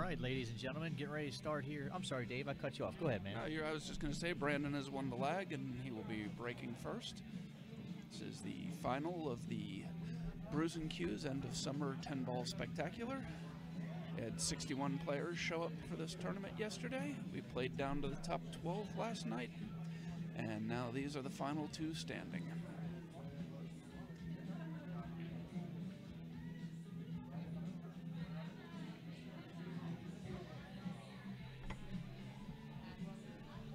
right, ladies and gentlemen, getting ready to start here. I'm sorry, Dave, I cut you off. Go ahead, man. I was just going to say Brandon has won the lag, and he will be breaking first. This is the final of the Brews and Q's End of Summer 10-Ball Spectacular. We had 61 players show up for this tournament yesterday. We played down to the top 12 last night, and now these are the final two standing.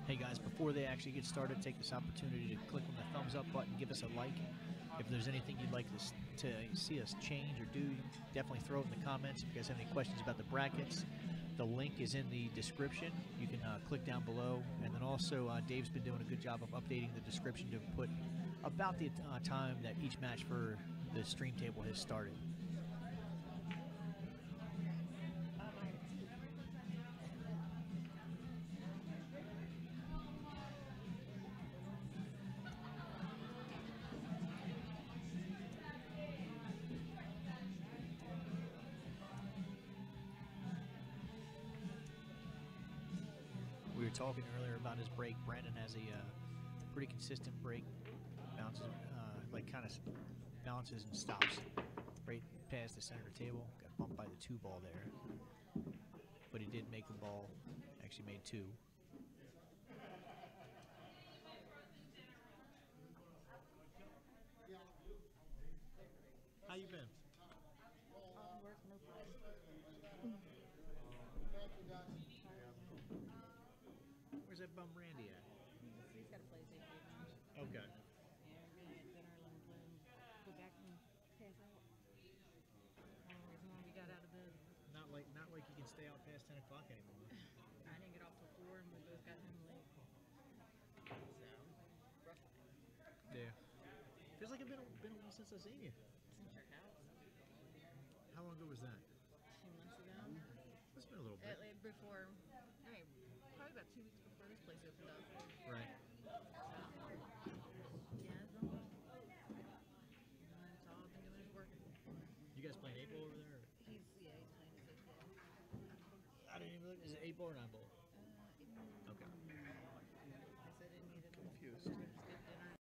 Hey guys, before they actually get started, take this opportunity to click on the thumbs up button, give us a like. If there's anything you'd like to see us change or do, definitely throw it in the comments. If you guys have any questions about the brackets, the link is in the description. You can click down below. And then also, Dave's been doing a good job of updating the description to put about the time that each match for the stream table has started. We were talking earlier about his break. Brandon has a pretty consistent break. Bounces, kind of bounces and stops right past the center table. Got bumped by the 2-ball there. But he did make the ball. Actually made 2. How you been? Work, no play. Where's that bum Randy at? He's got to play safety. Okay. Yeah, we're going to get dinner, let him play, go back and pass out. As long as we got out of bed. Not like you can stay out past 10 o'clock anymore. I didn't get off till 4 and we both got home late. So, rough night. Yeah. Feels like it's been a while since I've seen you. Since your house. How long ago was that? 2 months ago. It's been a little bit. Before, probably about 2 weeks before this place opened up. Right. Yeah, it's been fun. That's all I've been doing is working. You guys playing 8-ball over there? He's playing his 6-ball. I didn't even look. Is it 8-ball or 9-ball? Okay. I said it needed Confused. Just get dinner.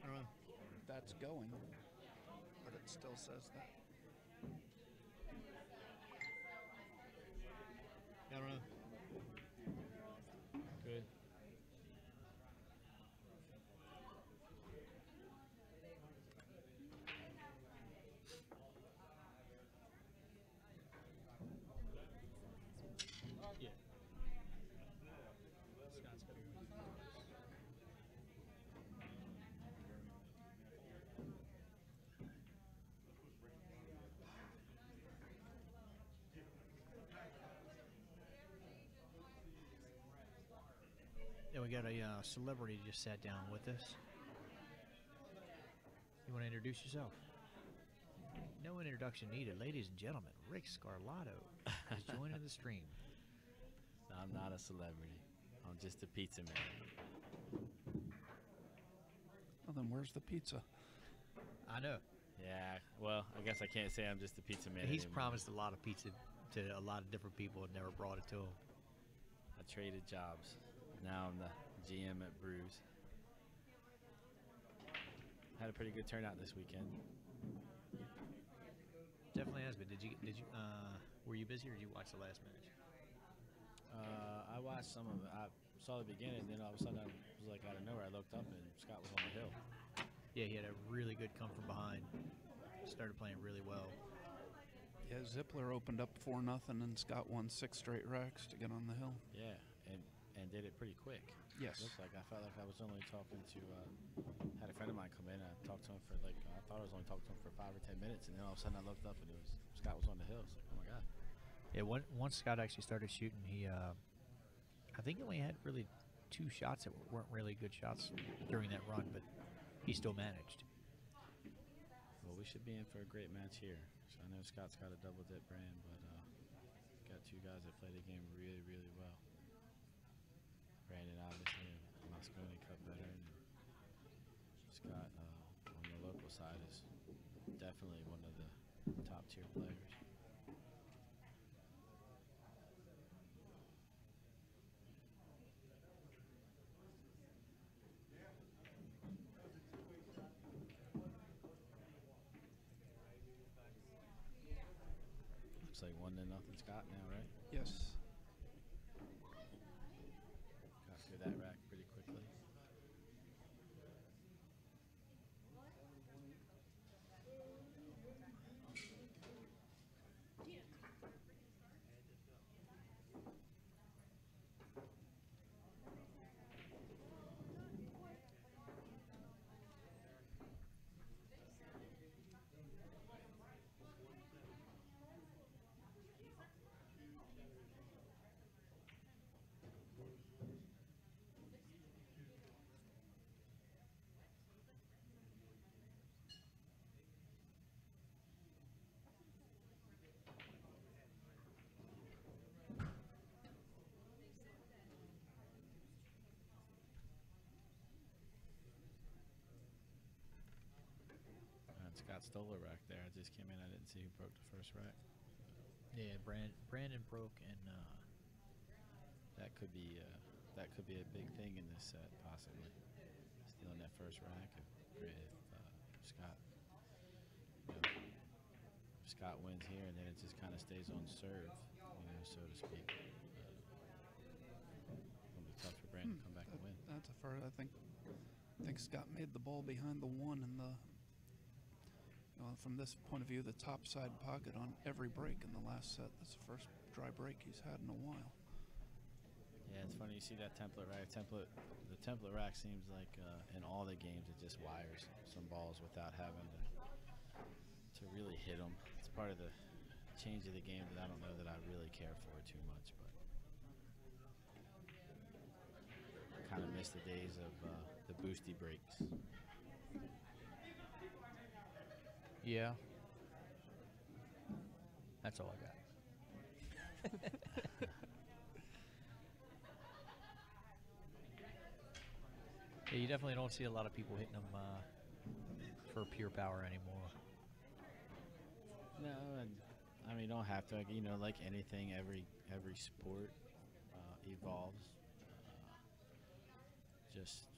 I don't know. That's going, but it still says that. I don't know. Good. Yeah. Scott's got to go. Yeah, we got a celebrity just sat down with us. You want to introduce yourself? No introduction needed. Ladies and gentlemen, Rick Scarlato is joining the stream. No, I'm not a celebrity. I'm just a pizza man. Well, then where's the pizza? I know. Yeah, well, I guess I can't say I'm just a pizza man He's anymore. promised a lot of pizza to a lot of different people and never brought it to him. I traded jobs. Now I'm the GM at Brews. Had a pretty good turnout this weekend. Definitely has been. Did you were you busy or did you watch the last match? I watched some of it. I saw the beginning, then all of a sudden I was like out of nowhere. I looked up and Scott was on the hill. Yeah, he had a really good come from behind. Started playing really well. Yeah, Zippler opened up 4-0 and Scott won 6 straight racks to get on the hill. Yeah, and did it pretty quick. Yes. Looks like I felt like I was only talking to had a friend of mine come in. I talked to him for I thought I was only talking to him for 5 or 10 minutes, and then all of a sudden I looked up and Scott was on the hill. It's like, oh my god. Yeah, once Scott actually started shooting, he I think he only had really 2 shots that weren't really good shots during that run, but he still managed. Well, we should be in for a great match here. So I know Scott's got a double dip brand, but got 2 guys that play the game really, really well. Brandon, obviously, a Moscone Cup veteran. Scott, on the local side, is definitely one of the top tier players. Looks like 1-0 Scott now, right? Yes. Got through that rack pretty quickly. And Scott stole a rack there. I just came in. I didn't see who broke the first rack. Yeah, Brandon broke, and That could be a big thing in this set, possibly stealing that first rack. If Scott, if Scott wins here, and then it just kind of stays on serve, so to speak. It'll be tough for Brandon to come back and win. That's a first. I think Scott made the ball behind the one, and from this point of view, the top side pocket on every break in the last set. That's the first dry break he's had in a while. Yeah, it's funny you see that template rack. The template rack seems like in all the games it just wires some balls without having to really hit them. It's part of the change of the game that I don't know that I really care for too much, but I kind of miss the days of the boosty breaks. yeah, that's all I got. Yeah, you definitely don't see a lot of people hitting them for pure power anymore. No, and I mean, you don't have to. Like anything, every sport evolves just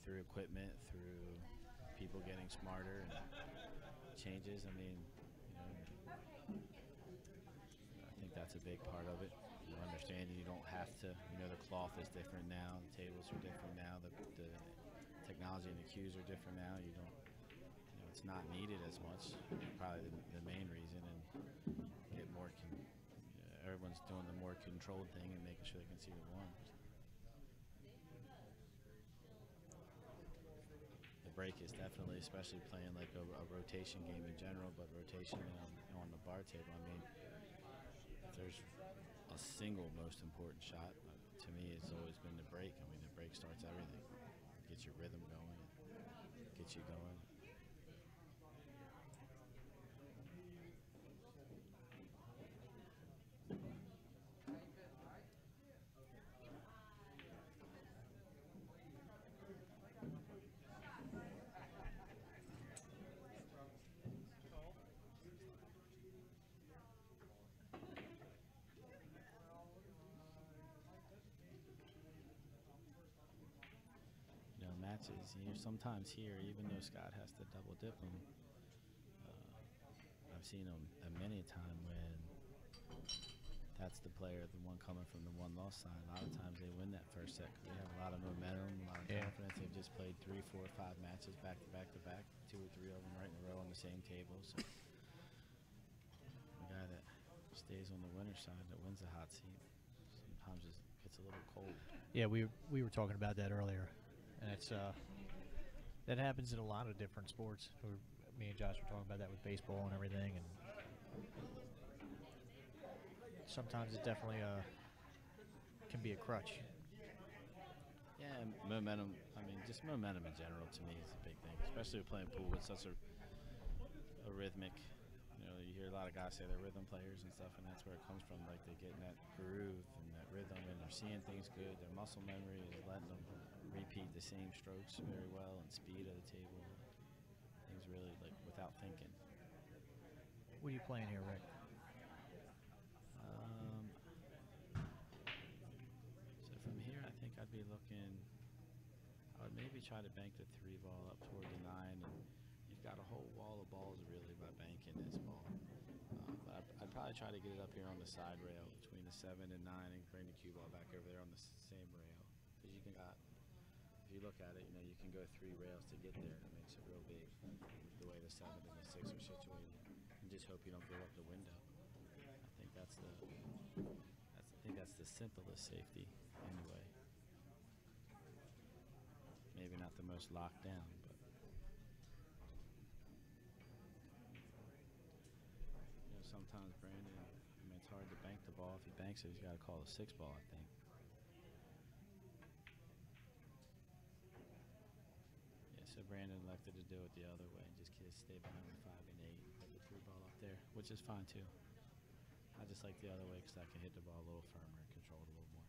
through equipment, through people getting smarter and changes. I mean, I think that's a big part of it. Understanding you don't have to. The cloth is different now. The tables are different now. The technology and the cues are different now. You don't. It's not needed as much. Probably the main reason, and get more. Everyone's doing the more controlled thing and making sure they can see the ones. The break is definitely, especially playing like a rotation game in general, but rotation on the bar table. I mean, if there's a single most important shot, to me, it's always been the break. I mean, the break starts everything. Gets your rhythm going, gets you going. Matches. Sometimes here, even though Scott has to double dip them, I've seen him many a time when that's the player, the one coming from the one loss side. A lot of times they win that first set because they have a lot of momentum, a lot of confidence. They've just played 3, 4, 5 matches back to back to back, 2 or 3 of them right in a row on the same table. So the guy that stays on the winner's side that wins the hot seat sometimes it gets a little cold. Yeah, we were talking about that earlier. And it's that happens in a lot of different sports. Me and Josh were talking about that with baseball and everything, and sometimes it definitely can be a crutch. Yeah, and momentum. I mean, just momentum in general to me is a big thing, especially playing pool with such a rhythmic, You know, you hear a lot of guys say they're rhythm players and stuff, and that's where it comes from. Like they get in that groove and that rhythm, and they're seeing things good. Their muscle memory is letting them repeat the same strokes very well, and speed of the table. Things really like without thinking. What are you playing here, Rick? So from here, I think I'd be looking. I would maybe try to bank the 3 ball up toward the 9, and you've got a whole wall of balls really by banking this ball. But I'd probably try to get it up here on the side rail between the 7 and 9, and bring the cue ball back over there on the same rail. Because you can got, if you look at it, you know you can go 3 rails to get there, and it makes it real big. The way the 7 and the 6 are situated, and just hope you don't go up the window. I think that's the simplest safety anyway. Maybe not the most locked down, but you know, sometimes Brandon, I mean, it's hard to bank the ball. If he banks it, he's got to call a 6 ball, I think. Yeah, so Brandon elected to do it the other way and just stay behind the 5 and 8, put the 3 ball up there, which is fine too. I just like the other way because I can hit the ball a little firmer and control it a little more.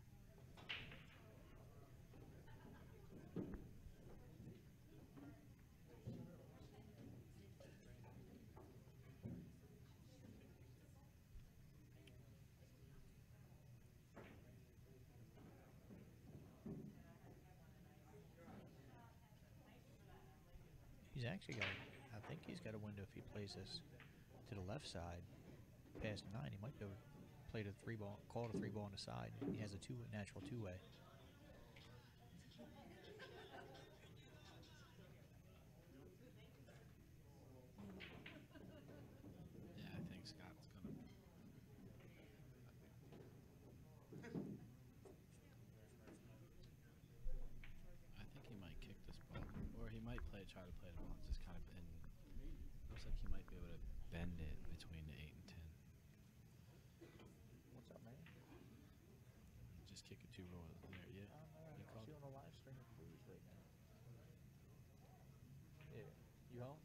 He's actually got, I think he's got a window if he plays this to the left side, past 9. He might be able to play the 3 ball, call the 3 ball on the side. He has a natural 2-way. Yeah, I think Scott's gonna. I think he might kick this ball, or he might try to play the ball, just kind of bend. Looks like he might be able to bend it between the 8 and 10. What's up, man? Just kick it 2 rolls there. Yeah. I'm You called on a live stream of Cruise right now. Yeah. You home?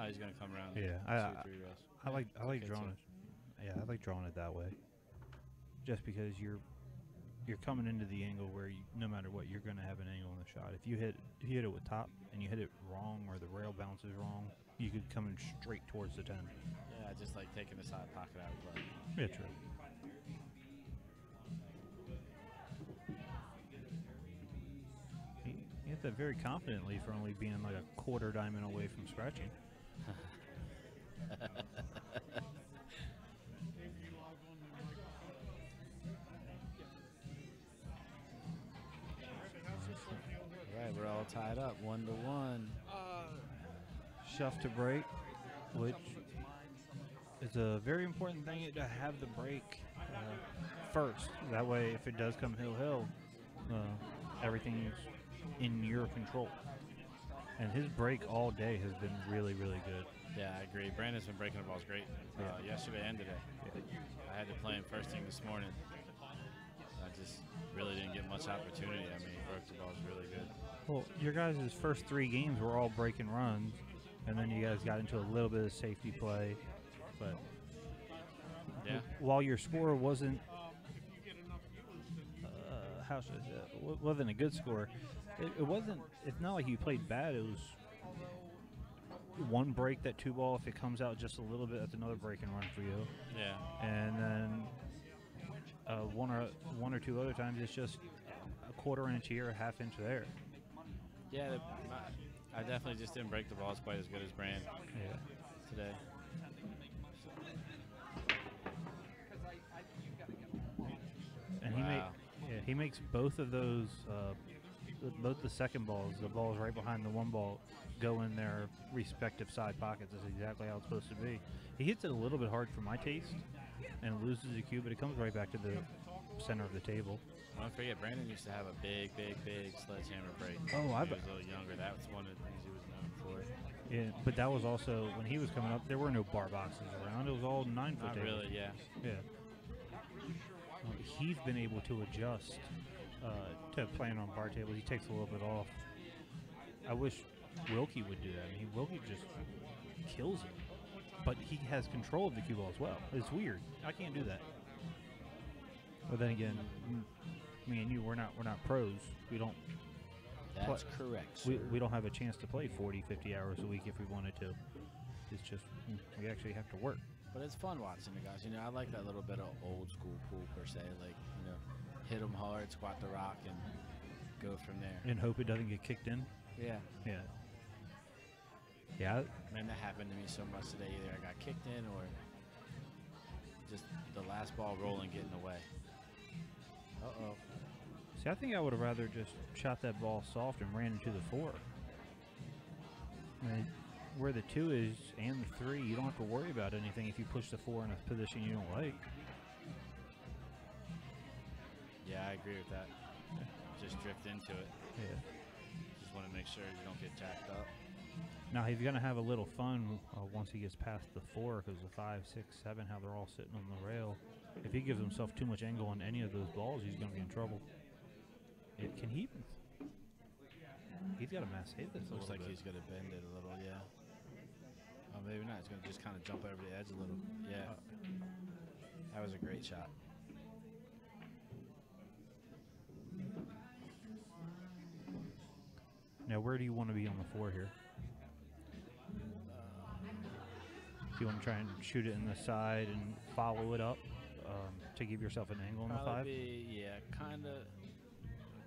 Oh, he's gonna come around. Yeah, 2 or 3 rails. I like Okay, drawing so- it. Yeah, I like drawing it that way. Just because you're coming into the angle where no matter what, you're going to have an angle in the shot. If you hit it with top and you hit it wrong or the rail bounces wrong, you could come in straight towards the 10. Yeah, I just like taking the side pocket out of play. Yeah, true. He hit that very confidently for only being like a quarter diamond away from scratching. All right, we're all tied up 1-1. Shuff to break, which is a very important thing to have the break first. That way, if it does come hill, everything's in your control. And his break all day has been really, really good. Yeah, I agree. Brandon's been breaking the balls great yesterday and today. I had to play him first thing this morning. I just really didn't get much opportunity. I mean, he broke the balls really good. Well, your guys' first 3 games were all breaking runs, and then you guys got into a little bit of safety play. But Yeah. while your score wasn't, how should I say it? Wasn't a good score. It wasn't. It's not like you played bad. It was one break, that 2 ball. If it comes out just a little bit, that's another break and run for you. Yeah. And then one or two other times, it's just a quarter inch here, a half inch there. Yeah, I definitely just didn't break the balls quite as good as Brand Yeah. today. And Wow. he makes both of those, both the second balls, the balls right behind the 1 ball, go in their respective side pockets. That's exactly how it's supposed to be. He hits it a little bit hard for my taste and loses the cue, but it comes right back to the center of the table. Don't forget, Brandon used to have a big sledgehammer break. Oh, when he I've- was a little younger. That was one of the things he was known for. Yeah, but that was also when he was coming up. There were no bar boxes around. It was all 9-foot Not tables. really, yeah. Yeah. He's been able to adjust to playing on bar tables. He takes a little bit off. I wish Wilkie would do that. I mean, Wilkie just kills it, but he has control of the cue ball as well. It's weird. I can't do that. But then again, me and you, we're not pros. We don't That's correct, sir. we don't have a chance to play 40, 50 hours a week if we wanted to. It's just we actually have to work. But it's fun watching the guys. You know, I like that little bit of old school pool per se. Like, you know, hit them hard, squat the rock, and go from there. And hope it doesn't get kicked in. Yeah. Yeah. Yeah. Man, that happened to me so much today. Either I got kicked in or just the last ball rolling getting away. Uh-oh. See, I think I would have rather just shot that ball soft and ran into the 4. I mean, where the 2 is and the 3, you don't have to worry about anything if you push the 4 in a position you don't like. Yeah, I agree with that. Just drift into it. Yeah. Just want to make sure you don't get jacked up. Now he's going to have a little fun once he gets past the 4 because the 5, 6, 7, how they're all sitting on the rail. If he gives himself too much angle on any of those balls, he's going to be in trouble. Can he? He's got a mass hit this. Looks like he's going to bend it a little, yeah. Oh, maybe not. He's going to just kind of jump over the edge a little. Yeah. That was a great shot. Now, where do you want to be on the 4 here? Do you want to try and shoot it in the side and follow it up to give yourself an angle on the 5? Yeah, kind of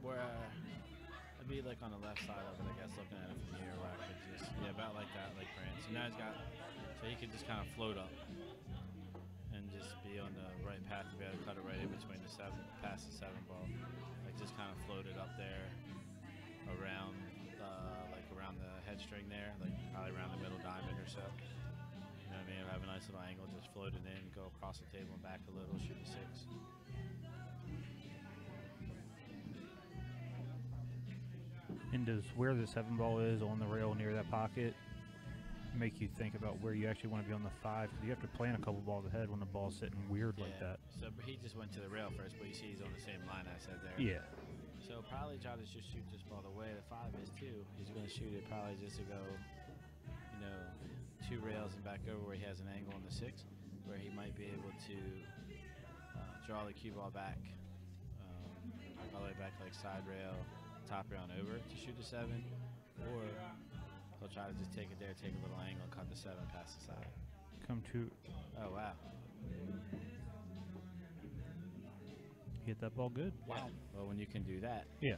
where I'd be like on the left side of it, I guess, looking at it from here, where I could just, about like that, like Brand. So now he's got, so he could just kind of float up and just be on the right path to be able to cut it right in between the 7, past the 7 ball. Like just kind of float it up there around, like around the head string there, like probably around the middle diamond or so. You know what I mean? Have a nice little angle, just float it in, go across the table and back a little, shoot a 6. And does where the 7 ball is on the rail near that pocket make you think about where you actually want to be on the 5? Because you have to plan a couple balls ahead when the ball's sitting weird like that. So he just went to the rail first, but you see he's on the same line I said there. Yeah. So probably try to just shoot this ball the way the 5 is too. He's going to shoot it probably just to go, 2 2 rails and back over where he has an angle on the 6, where he might be able to draw the cue ball back, all the way back like side rail, top rail and over to shoot the 7, or he'll try to just take it there, take a little angle, and cut the 7 past the side. Come to. Oh, wow. Hit that ball good. Wow. Well, when you can do that, Yeah.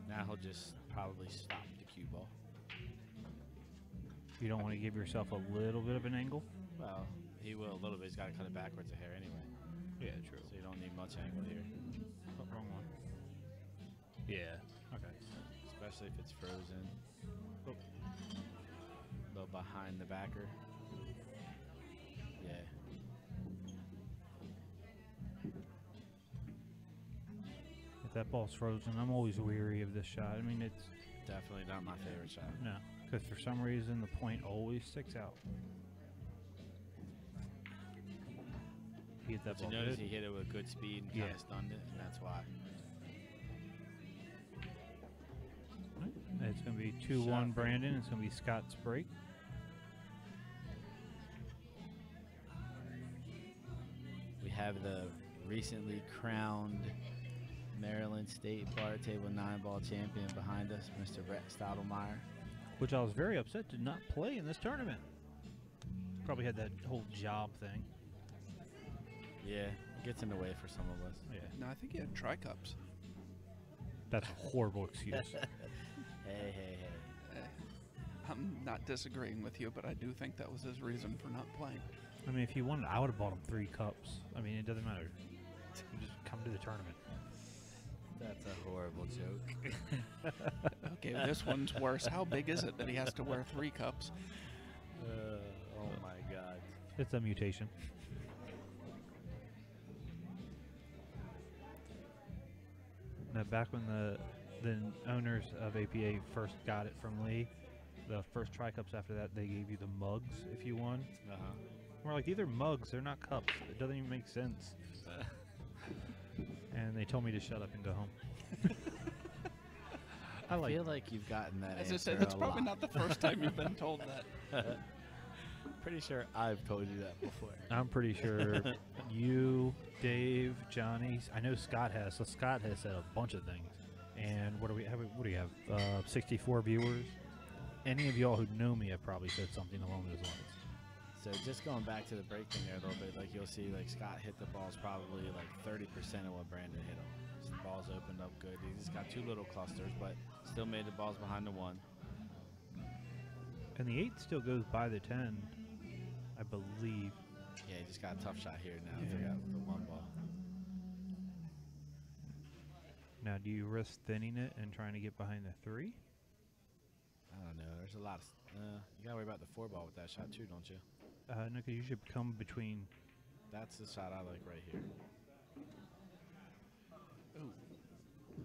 now he'll just probably stop the cue ball. You don't want to give yourself a little bit of an angle. Well, he will a little bit. He's got to cut it backwards a hair anyway. Yeah, true. So you don't need much angle here. Oh, wrong one. Yeah. Okay. Especially if it's frozen. Oh. A little behind the backer. Yeah. If that ball's frozen, I'm always weary of this shot. I mean, it's Definitely not my favorite shot. no, because for some reason the point always sticks out. He hit that But you ball notice good. he hit it with good speed and Yeah. kind of stunned it, and that's why. It's going to be 2-1 Shot. Brandon. It's going to be Scott's break. We have the recently crowned Maryland State Bar Table 9-ball champion behind us, Mr. Brett Stottlemyre. Which I was very upset did not play in this tournament. Probably had that whole job thing. Yeah, it gets in the way for some of us. Yeah, No, I think he had tri-cups. that's a horrible excuse. Hey. I'm not disagreeing with you, but I do think that was his reason for not playing. I mean, if he wanted, I would have bought him 3 cups. I mean, it doesn't matter. You just come to the tournament. That's a horrible joke. Okay, this one's worse. How big is it that he has to wear 3 cups? Oh my God. It's a mutation. Now, back when the owners of APA first got it from Lee, the first tri-cups after that, they gave you the mugs if you won. Uh-huh. We're like, these are mugs, they're not cups. It doesn't even make sense. And they told me to shut up and go home. I feel like you've gotten that As I answer said, that's a probably lot. not the first time you've been told that. Pretty sure I've told you that before. I'm pretty sure you, Dave, Johnny, I know Scott has. So Scott has said a bunch of things. And what do we have? What do you have? 64 viewers. Any of y'all who know me have probably said something along those lines. So just going back to the break thing there a little bit, like you'll see like Scott hit the balls probably like 30% of what Brandon hit them. The balls opened up good. He just got 2 little clusters, but still made the balls behind the 1. And the 8 still goes by the 10, I believe. Yeah, he just got a tough shot here now. Yeah. Figure out the 1 ball. Now, do you risk thinning it and trying to get behind the 3? I don't know. There's a lot of. You gotta worry about the 4 ball with that shot too, don't you? No, because you should come between. That's the shot I like right here. Ooh.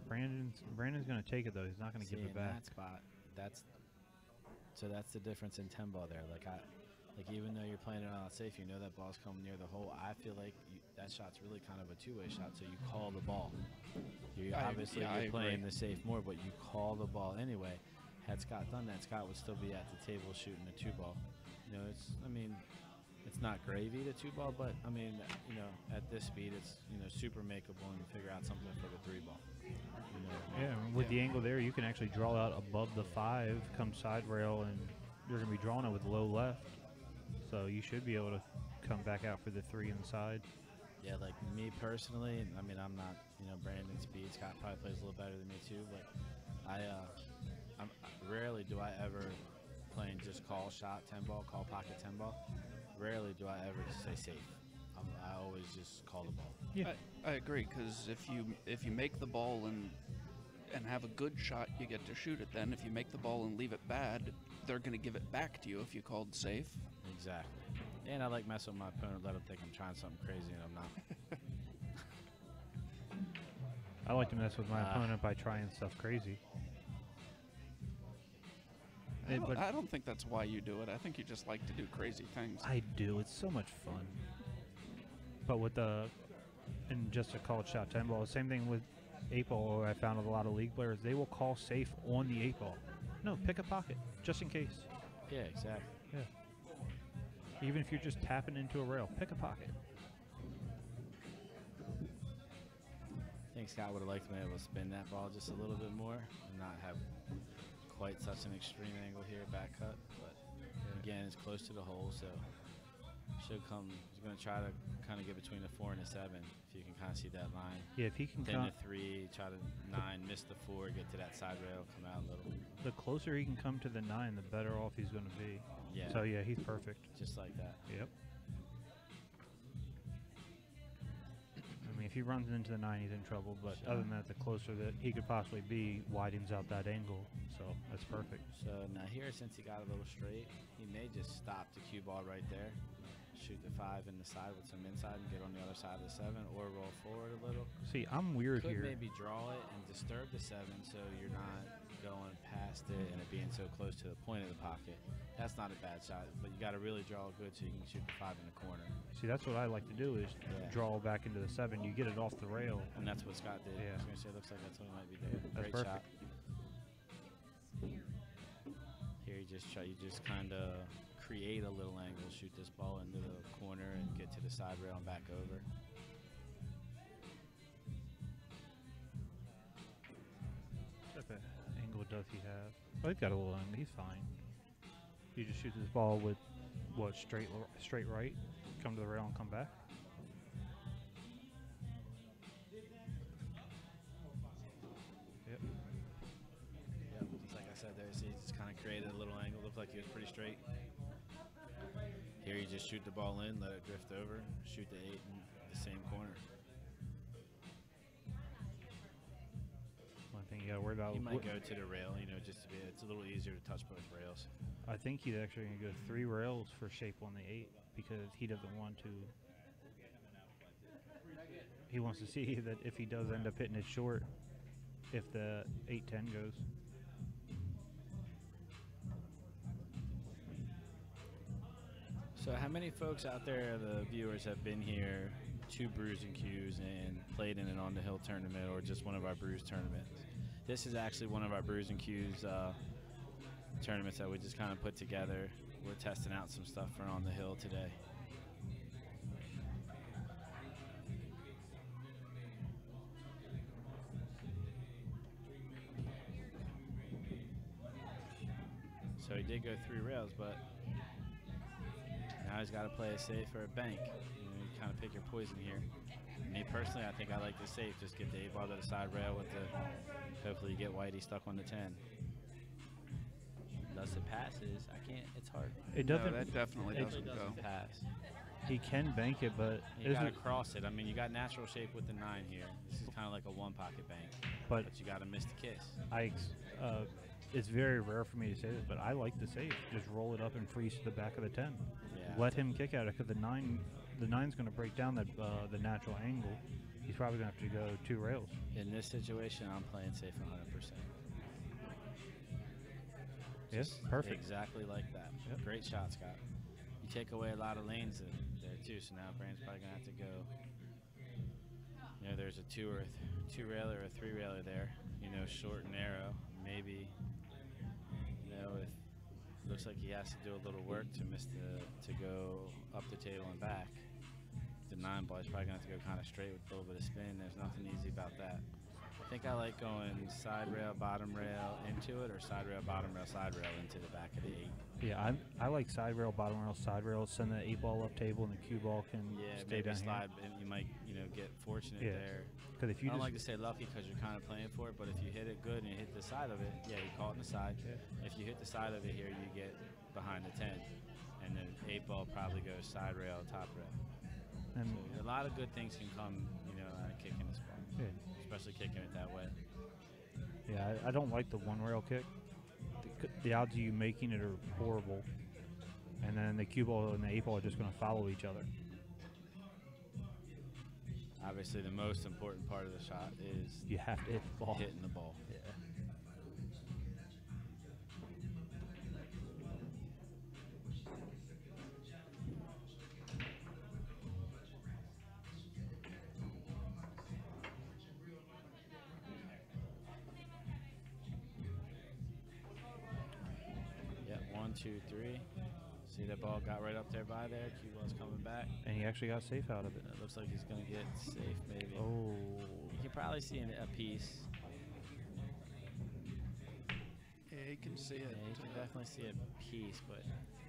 Brandon's going to take it, though. He's not going to give See, it in back. that spot, that's the difference in 10 ball there. Like even though you're playing it on safe, you know that ball's coming near the hole. I feel like that shot's really kind of a 2-way shot, so you call the ball. You're obviously I you're playing agree. the safe more, but you call the ball anyway. Had Scott done that, Scott would still be at the table shooting a 2 ball. You know, it's not gravy, the 2 ball, but I mean, you know, at this speed, it's super makeable and figure out something for the 3 ball. You know, Yeah, and with the angle there, you can actually draw out above the 5, come side rail, and you're going to be drawing it with low left. So you should be able to come back out for the 3 inside. Yeah, like me personally, I mean, I'm not, Brandon speed. Scott probably plays a little better than me too, but I'm rarely do I ever playing just call shot 10 ball, call pocket 10 ball. Rarely do I ever say safe. I always just call the ball. Yeah. I agree, because if you make the ball and have a good shot, you get to shoot it then. If you make the ball and leave it bad, they're going to give it back to you if you called safe. Exactly. And I like messing with my opponent, let him think I'm trying something crazy and I'm not. I like to mess with my opponent by trying stuff crazy. I don't think that's why you do it. I think you just like to do crazy things. I do. It's so much fun. But with and just to call it shot 10 ball, same thing with 8 ball. I found with a lot of league players, they will call safe on the 8 ball. No, pick a pocket, just in case. Yeah, exactly. Yeah. Even if you're just tapping into a rail, pick a pocket. I think Scott would have liked to be able to spin that ball just a little bit more and not have quite such an extreme angle here, back cut. But again, it's close to the hole, so should come. He's going to try to kind of get between the 4 and the 7. If you can kind of see that line. Yeah, if he can 10 come, to 3, try to 9, miss the 4, get to that side rail, come out a little. the closer he can come to the 9, the better off he's going to be. Yeah. So yeah, he's perfect. Just like that. Yep. I mean, if he runs into the 9, he's in trouble. But other than that, the closer that he could possibly be widens out that angle. So that's perfect. So now here, since he got a little straight, he may just stop the cue ball right there, shoot the 5 in the side with some inside and get on the other side of the 7, or roll forward a little. See, I'm weird Could here. maybe draw it and disturb the 7 so you're not going past it and it being so close to the point of the pocket. That's not a bad shot, but you got to really draw good so you can shoot the 5 in the corner. See, that's what I like to do is draw back into the 7. You get it off the rail. And that's what Scott did. Yeah. I was going to say, it looks like that's what he might be doing. That's Great perfect. shot. Here you just kind of create a little angle, shoot this ball into the corner and get to the side rail and back over. What type of angle does he have? Oh, he's got a little angle. He's fine. You just shoot this ball with what, straight right, come to the rail and come back. Yep. Yeah, just like I said there, see, he just kind of created a little angle. Looked like he was pretty straight. Here you just shoot the ball in, let it drift over, shoot the 8 in the same corner. One thing you got to worry about. He might go to the rail, just to be. It's a little easier to touch both rails. I think he's actually going to go 3 rails for shape on the 8 because he doesn't want to. He wants to see that if he does end up hitting it short, if the 8-10 goes. So how many folks out there, the viewers, have been here to Brews and Q's and played in an On the Hill tournament or just one of our Brews tournaments? This is actually one of our Brews and Q's tournaments that we just kind of put together. We're testing out some stuff for On the Hill today. So he did go 3 rails, but now he's got to play it safe or a bank. You kind of pick your poison here. Me personally, I think I like the safe. Just get the 8-ball to the side rail with the. Hopefully, you get Whitey stuck on the 10. Unless it passes, I can't. It's hard. It doesn't. No, that definitely It doesn't go. doesn't pass. He can bank it, but You got to isn't- cross it. I mean, you got natural shape with the 9 here. This is kind of like a 1-pocket bank, but but you got to miss the kiss. it's very rare for me to say this, but I like the safe. Just roll it up and freeze to the back of the 10. Yeah. Let him kick at it because the 9's going to break down the natural angle. He's probably going to have to go 2 rails. In this situation, I'm playing safe 100%. Yes, perfect. Exactly like that. Yep. Great shot, Scott. You take away a lot of lanes there too, so now Brandon's probably gonna have to go. There's a 2 railer or a 3 railer there. Short and narrow. Maybe. If looks like he has to do a little work to go up the table and back. The 9-ball, he's probably gonna have to go kind of straight with a little bit of spin. There's nothing easy about that. I think I like going side rail, bottom rail into it, or side rail, bottom rail, side rail into the back of the 8. Yeah, I like side rail, bottom rail, side rail. Send the 8-ball up table, and the cue ball can stay maybe down slide. And you might, get fortunate Yeah. there. Because if you I don't just like to say lucky because you're kind of playing for it, but if you hit it good and you hit the side of it, you caught in the side. Yeah. If you hit the side of it here, you get behind the 10, and then 8-ball probably goes side rail, top rail. and So a lot of good things can come, out of kicking this ball, yeah, especially kicking it that way. yeah, I don't like the 1 rail kick. The odds of you making it are horrible, and then the cue ball and the 8-ball are just going to follow each other. Obviously, the most important part of the shot is You have to hit the ball. hitting the ball. Yeah. Yeah, 1, 2, 3. See that ball got right up there by there. Cue ball's coming back. And he actually got safe out of it. It looks like he's going to get safe, maybe. Oh. You can probably see a piece. Yeah, you can see it. Yeah, you can definitely see a piece, but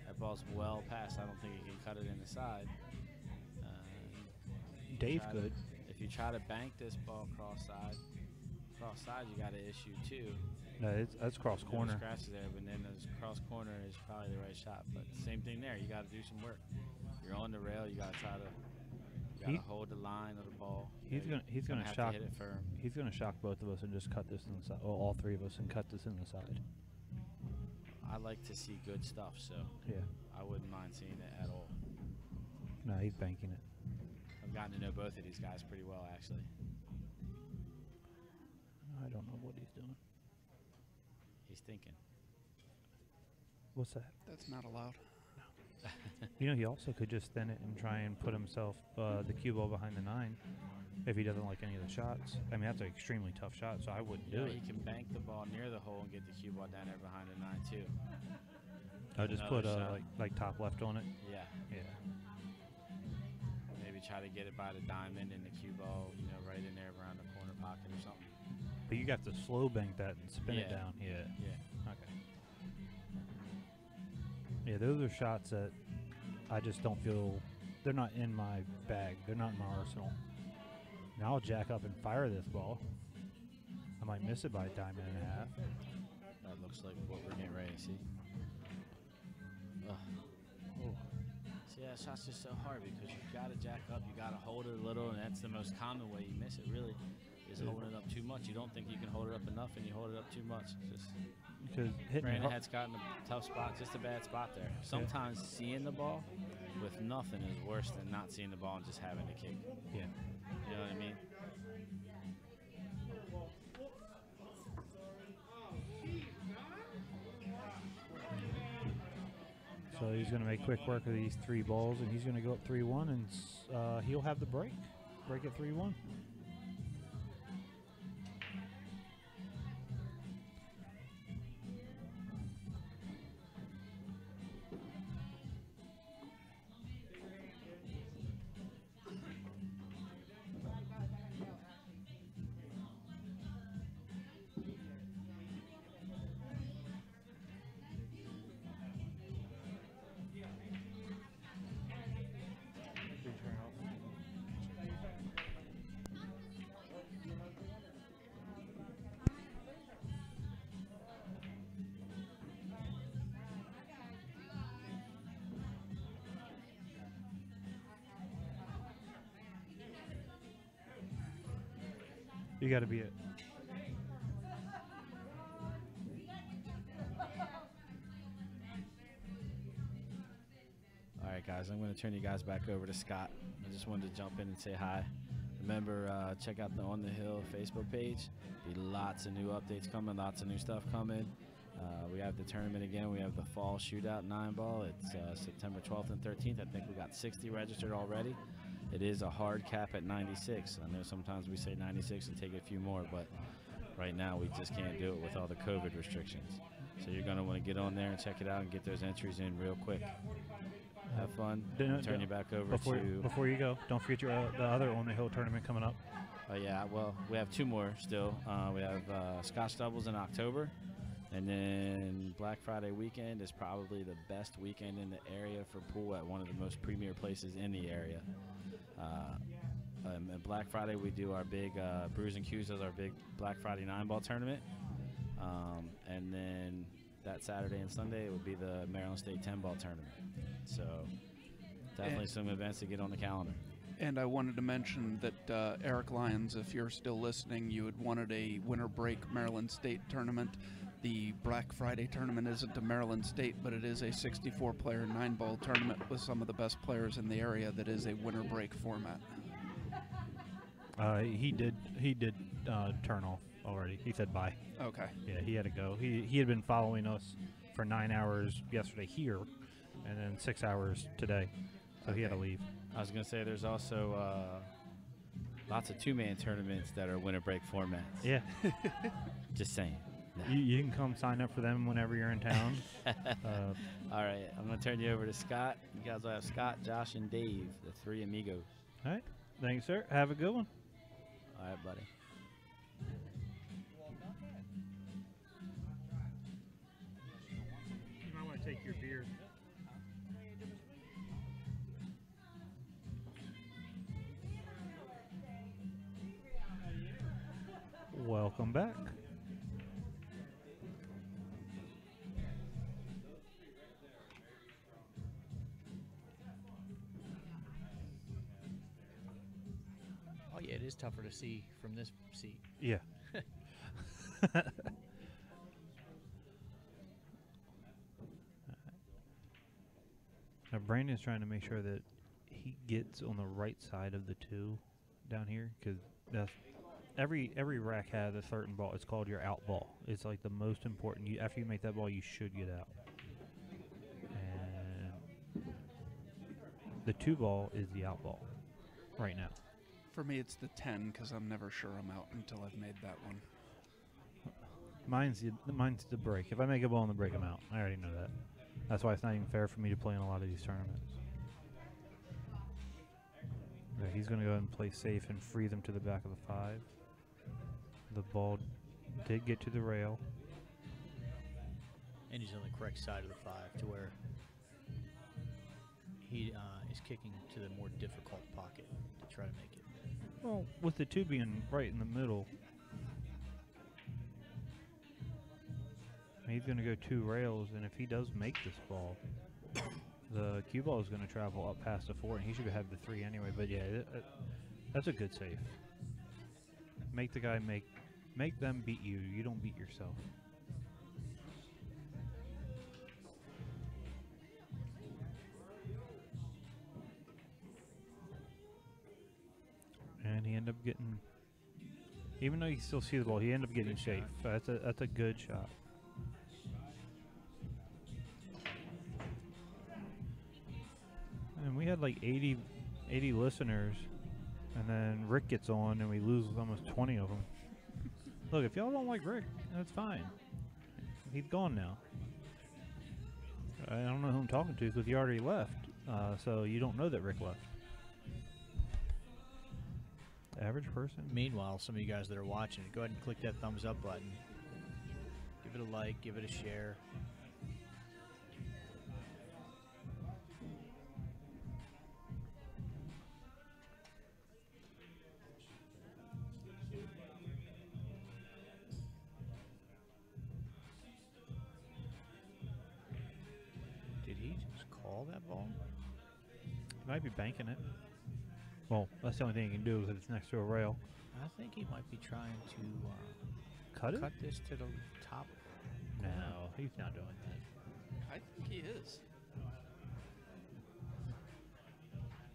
that ball's well past. I don't think he can cut it in the side. Dave could. If you try to bank this ball cross side, you got an issue too. No, that's cross corner. Scratches there, but then those cross corner is probably the right shot. But same thing there. You got to do some work. You're on the rail. You got to try to. You got to hold the line of the ball. He's gonna shock. Hit it firm. He's gonna shock both of us and just cut this in the side. Well, all three of us and cut this in the side. I like to see good stuff, so Yeah. I wouldn't mind seeing it at all. No, he's banking it. I've gotten to know both of these guys pretty well, actually. I don't know what he's doing. He's thinking. What's that? That's not allowed. You know, he also could just thin it and try and put himself the cue ball behind the 9 if he doesn't like any of the shots. I mean, that's an extremely tough shot, so I wouldn't do it. He can bank the ball near the hole and get the cue ball down there behind the 9 too. I'll just put Another shot. like top left on it. Yeah. Yeah. Maybe try to get it by the diamond and the cue ball, right in there around the corner pocket or something. But you got to slow bank that and spin it Yeah. down. Yeah. Yeah. Okay. Yeah, those are shots that I just don't feel, they're not in my bag. They're not in my arsenal. Now I'll jack up and fire this ball. I might miss it by a diamond and a half. That looks like what we're getting ready to see. Ugh. Oh. See, that shot's just so hard because you got to jack up, you got to hold it a little, and that's the most common way you miss it, really, is holding it up too much. You don't think you can hold it up enough, and you hold it up too much. Just Because hitting it Brandon hard, Head's gotten a tough spot, just a bad spot there. Sometimes seeing the ball with nothing is worse than not seeing the ball and just having to kick. yeah. You know what I mean? So he's going to make quick work of these 3 balls, and he's going to go up 3-1, and he'll have the break. Break at 3-1. You got to be it. All right, guys, I'm going to turn you guys back over to Scott. I just wanted to jump in and say hi. Remember, check out the On the Hill Facebook page. Be lots of new updates coming, lots of new stuff coming. We have the tournament again. We have the fall shootout 9-ball. It's September 12th and 13th. I think we got 60 registered already. It is a hard cap at 96. I know sometimes we say 96 and take a few more, but right now we just can't do it with all the COVID restrictions. So you're going to want to get on there and check it out and get those entries in real quick. Have fun. Turn you back over Before you go, don't forget your the other On the Hill tournament coming up. Yeah, well, we have 2 more still. We have Scotch Doubles in October, and then Black Friday weekend is probably the best weekend in the area for pool at one of the most premier places in the area. And Black Friday we do our big Brews and Q's as our big Black Friday 9-ball tournament, and then that Saturday and Sunday it would be the Maryland State 10-ball tournament. So definitely some events to get on the calendar. And I wanted to mention that Eric Lyons, if you're still listening, you had wanted a winter break Maryland State tournament. The Black Friday tournament isn't a Maryland State, but it is a 64-player 9-ball tournament with some of the best players in the area that is a winter break format. He did turn off already. He said bye. Okay. Yeah, he had to go. He had been following us for 9 hours yesterday here, and then 6 hours today. So he had to leave. I was going to say there's also lots of 2-man tournaments that are winter break formats. Yeah. Just saying. You can come sign up for them whenever you're in town. All right, I'm going to turn you over to Scott. You guys will have Scott, Josh, and Dave, the three amigos. All right. Thanks, sir. Have a good one. All right, buddy. You might want to take your beer. Welcome back. Oh yeah, it is tougher to see from this seat. Yeah. Now Brandon's trying to make sure that he gets on the right side of the two down here, because that's every rack has a certain ball. It's called your out ball. It's like the most important. After you make that ball, you should get out. And the 2 ball is the out ball right now. For me, it's the 10 because I'm never sure I'm out until I've made that one. Mine's the break. If I make a ball in the break, I'm out. I already know that. That's why it's not even fair for me to play in a lot of these tournaments. Okay, he's going to go ahead and play safe and freeze him to the back of the 5. The ball did get to the rail. And he's on the correct side of the 5 to where he is kicking to the more difficult pocket to try to make it. Well, with the 2 being right in the middle, he's going to go 2 rails, and if he does make this ball, the cue ball is going to travel up past the 4, and he should have the 3 anyway. But yeah, that's a good save. Make the guy make them beat you. You don't beat yourself. And he ended up getting, even though you still see the ball, he ended up getting safe. So that's a good shot. And we had like 80 listeners, and then Rick gets on, and we lose almost 20 of them. Look, if y'all don't like Rick, that's fine. He's gone now. I don't know who I'm talking to because he already left, so you don't know that Rick left. Average person. Meanwhile, some of you guys that are watching, go ahead and click that thumbs up button. Give it a like, give it a share. Did he just call that ball? He might be banking it. Well, that's the only thing he can do because it's next to a rail. I think he might be trying to Cut it? cut this to the top. No, he's not doing that. I think he is.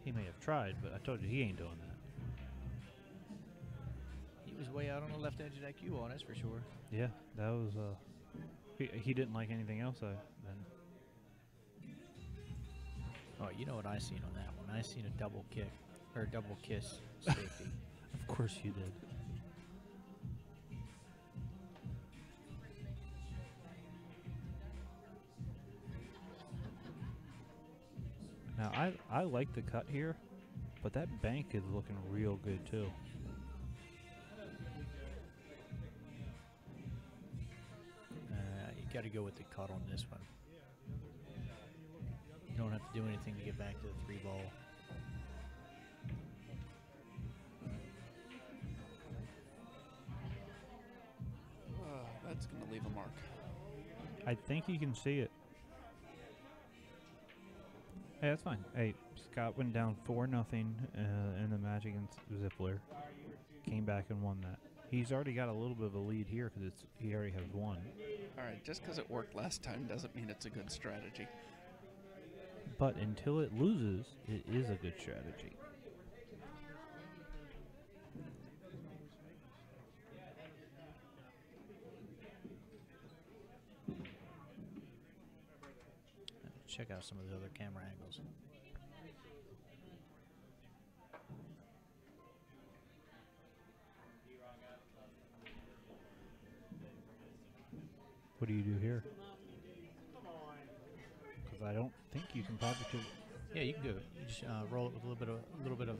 He may have tried, but I told you he ain't doing that. He was way out on the left edge of that cue ball, that's for sure. Yeah, that was. He didn't like anything else then. Oh, you know what I seen on that one? I seen a double kick, or double kiss safety. Of course you did. Now, I like the cut here, but that bank is looking real good too. You got to go with the cut on this one. You don't have to do anything to get back to the 3 ball. That's going to leave a mark. I think you can see it. Hey, that's fine. Hey, Scott went down 4-0 in the match against Zippler. Came back and won that. He's already got a little bit of a lead here because he already has won. All right, just because it worked last time doesn't mean it's a good strategy. But until it loses, it is a good strategy. Check out some of the other camera angles. What do you do here? Because I don't think you can pop it to. Yeah, you can do it. You just roll it with a little bit of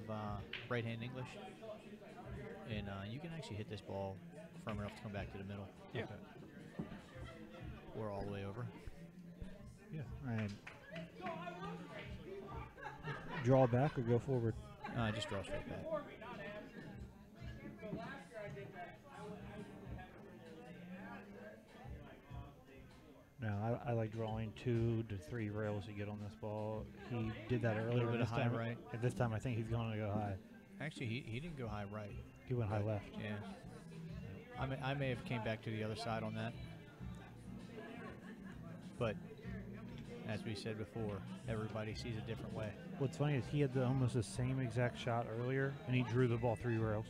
right hand English, and you can actually hit this ball firm enough to come back to the middle. Yeah. Or all the way over. Yeah. And draw back or go forward. Just draw straight back. No, I like drawing 2 to 3 rails to get on this ball. He did that earlier. A little bit this of high time, right. At this time, I think he's going to go high. Actually, he didn't go high right. He went high left. Yeah. I may have came back to the other side on that. But as we said before, everybody sees a different way. What's funny is he had almost the same exact shot earlier, and he drew the ball 3 rails.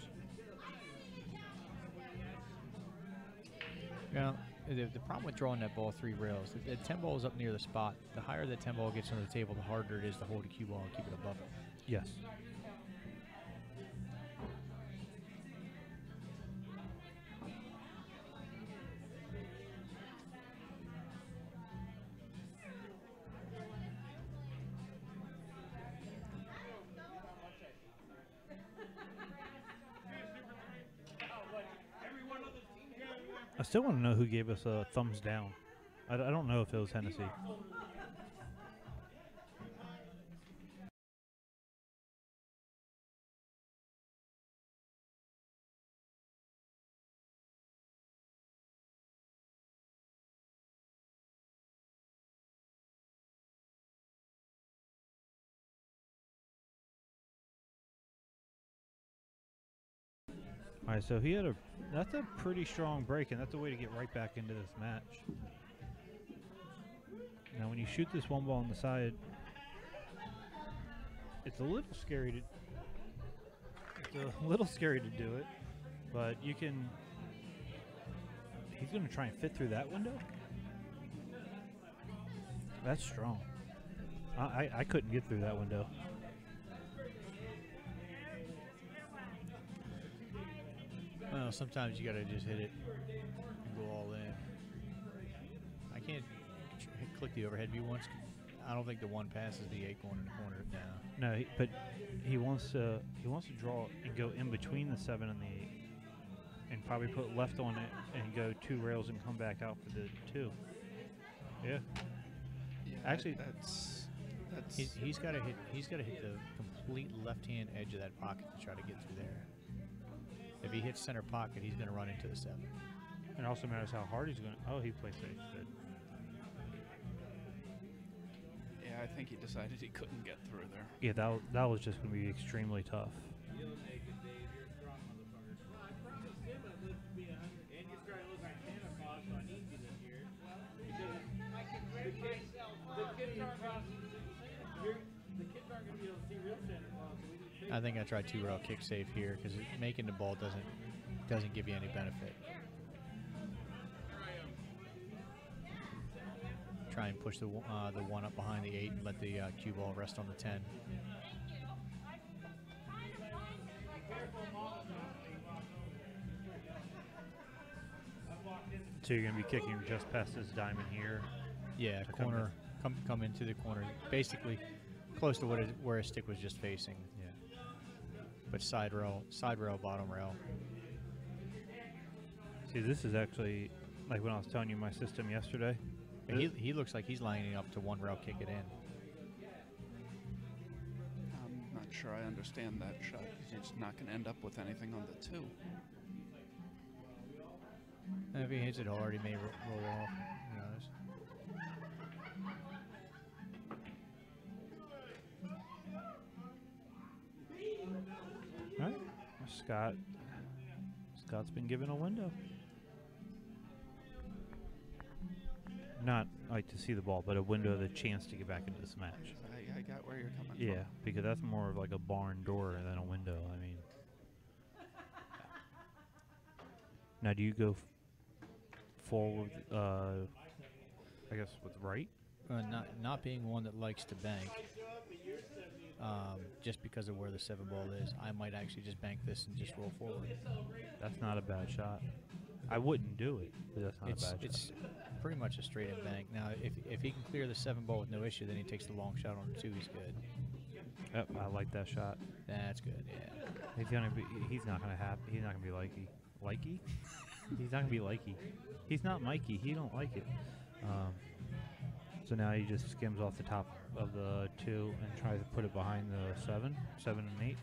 Now, the problem with drawing that ball 3 rails, the 10 ball is up near the spot. The higher that 10 ball gets on the table, the harder it is to hold a cue ball and keep it above it. Yes. I still want to know who gave us a thumbs down. I don't know if it was Hennessy. All right, so he had that's a pretty strong break, and that's a way to get right back into this match. Now, when you shoot this one ball on the side, it's a little scary to do it, but you can. He's going to try and fit through that window. That's strong. I couldn't get through that window. Well, sometimes you gotta just hit it and go all in. I can't click the overhead view once. I don't think the one passes the 8 going in the corner now. No, but he wants to draw and go in between the 7 and the 8, and probably put left on it and go 2 rails and come back out for the 2. Yeah. Actually, he's got to hit the complete left-hand edge of that pocket to try to get through there. If he hits center pocket, he's going to run into the 7. It also matters how hard he's going to. Oh, he plays safe. Good. Yeah, I think he decided he couldn't get through there. Yeah, that was just going to be extremely tough. I think I tried 2 rail kick save here because making the ball doesn't give you any benefit. Try and push the 1 up behind the 8 and let the cue ball rest on the 10. So you're going to be kicking just past this diamond here. Yeah, corner. Come into the corner, basically close to where his stick was just facing. Yeah. But side rail, bottom rail. See, this is actually like when I was telling you my system yesterday. He looks like he's lining up to 1 rail kick it in. I'm not sure I understand that shot. He's not going to end up with anything on the 2. And if he hits it hard, he may roll off. Who knows? All right, Scott's been given a window. Not like to see the ball, but a window, the chance to get back into this match. I got where you're coming from. Yeah, because that's more of like a barn door than a window. I mean, now do you go forward? I guess with right. Not being one that likes to bank. Just because of where the 7 ball is, I might actually just bank this and just roll forward. That's not a bad shot. I wouldn't do it, but that's not a bad shot. pretty much a straight in bank. Now, if he can clear the 7 ball with no issue, then he takes the long shot on the 2. He's good. Yep, I like that shot. That's good. Yeah. He's not gonna be likey. Likey? He's not gonna be likey. He's not Mikey. He don't like it. So now he just skims off the top of the 2 and tries to put it behind the 7 and 8.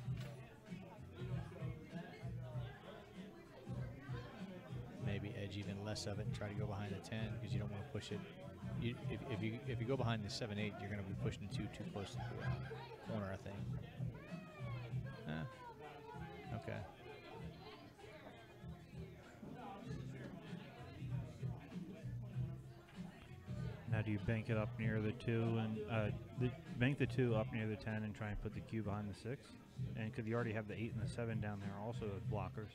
Maybe edge even less of it and try to go behind the 10 because you don't want to push it. If you go behind the 7-8, you're going to be pushing the 2 too close to the corner, I think. Okay. Now do you bank it up near the 2 and bank the 2 up near the 10 and try and put the cue behind the 6? And because you already have the 8 and the 7 down there also as blockers.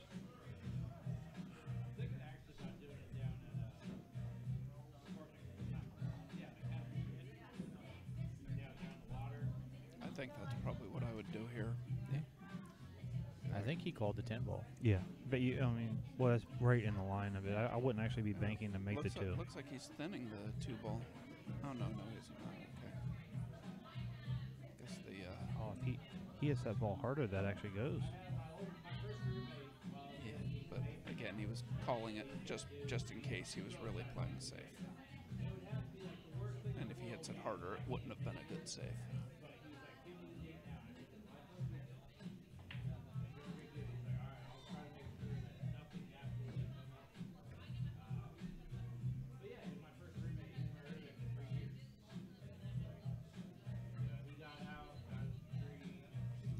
I think that's probably what I would do here. Yeah. I think he called the 10 ball. Yeah, but well, that's right in the line of it. I wouldn't actually be banking to make the 2. Looks like he's thinning the 2 ball. Oh no, he's not. Okay. Guess If he hits that ball harder, that actually goes. yeah, but again, he was calling it just in case he was really playing safe. And if he hits it harder, it wouldn't have been a good save.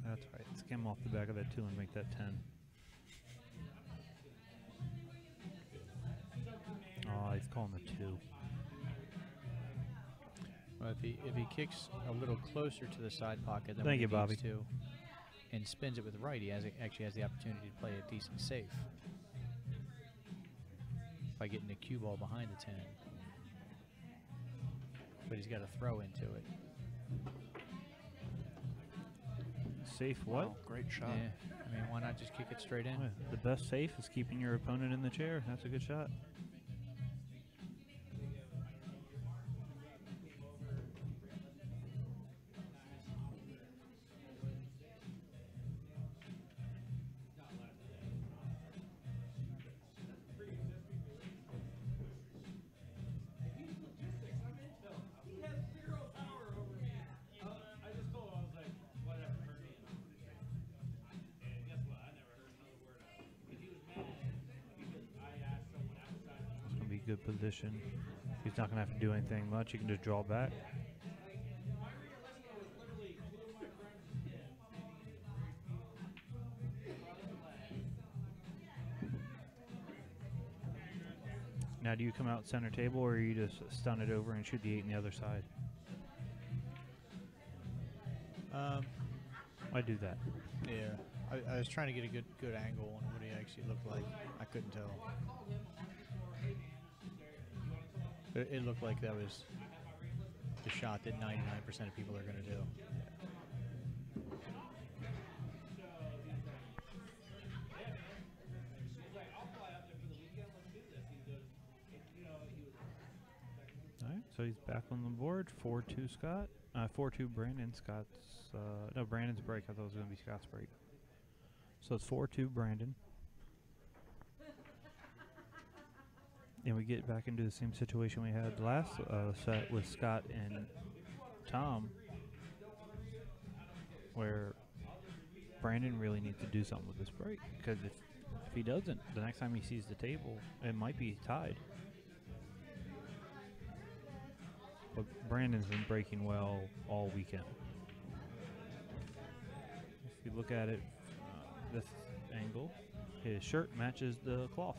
That's right. Skim off the back of that 2 and make that 10. Oh, he's calling the 2. Well, if he kicks a little closer to the side pocket than Thank you, what he needs Bobby. to, and spins it with the right, he actually has the opportunity to play a decent safe by getting the cue ball behind the 10. But he's got to throw into it. Safe what? Wow, great shot. Yeah, I mean, why not just kick it straight in? Yeah, the best safe is keeping your opponent in the chair. That's a good shot. Good position. He's not going to have to do anything much. He can just draw back. Now, do you come out center table or you just stun it over and shoot the 8 on the other side? I do that. Yeah, I was trying to get a good angle on what he actually looked like. I couldn't tell. It looked like that was the shot that 99% of people are going to do. All right, so he's back on the board. 4-2 Scott. 4-2 Brandon. Scott's no, Brandon's break. I thought it was going to be Scott's break. So it's 4-2 Brandon. And we get back into the same situation we had last set with Scott and Tom, where Brandon really needs to do something with this break, because if he doesn't, the next time he sees the table, it might be tied. But Brandon's been breaking well all weekend. If you look at it this angle, his shirt matches the cloth.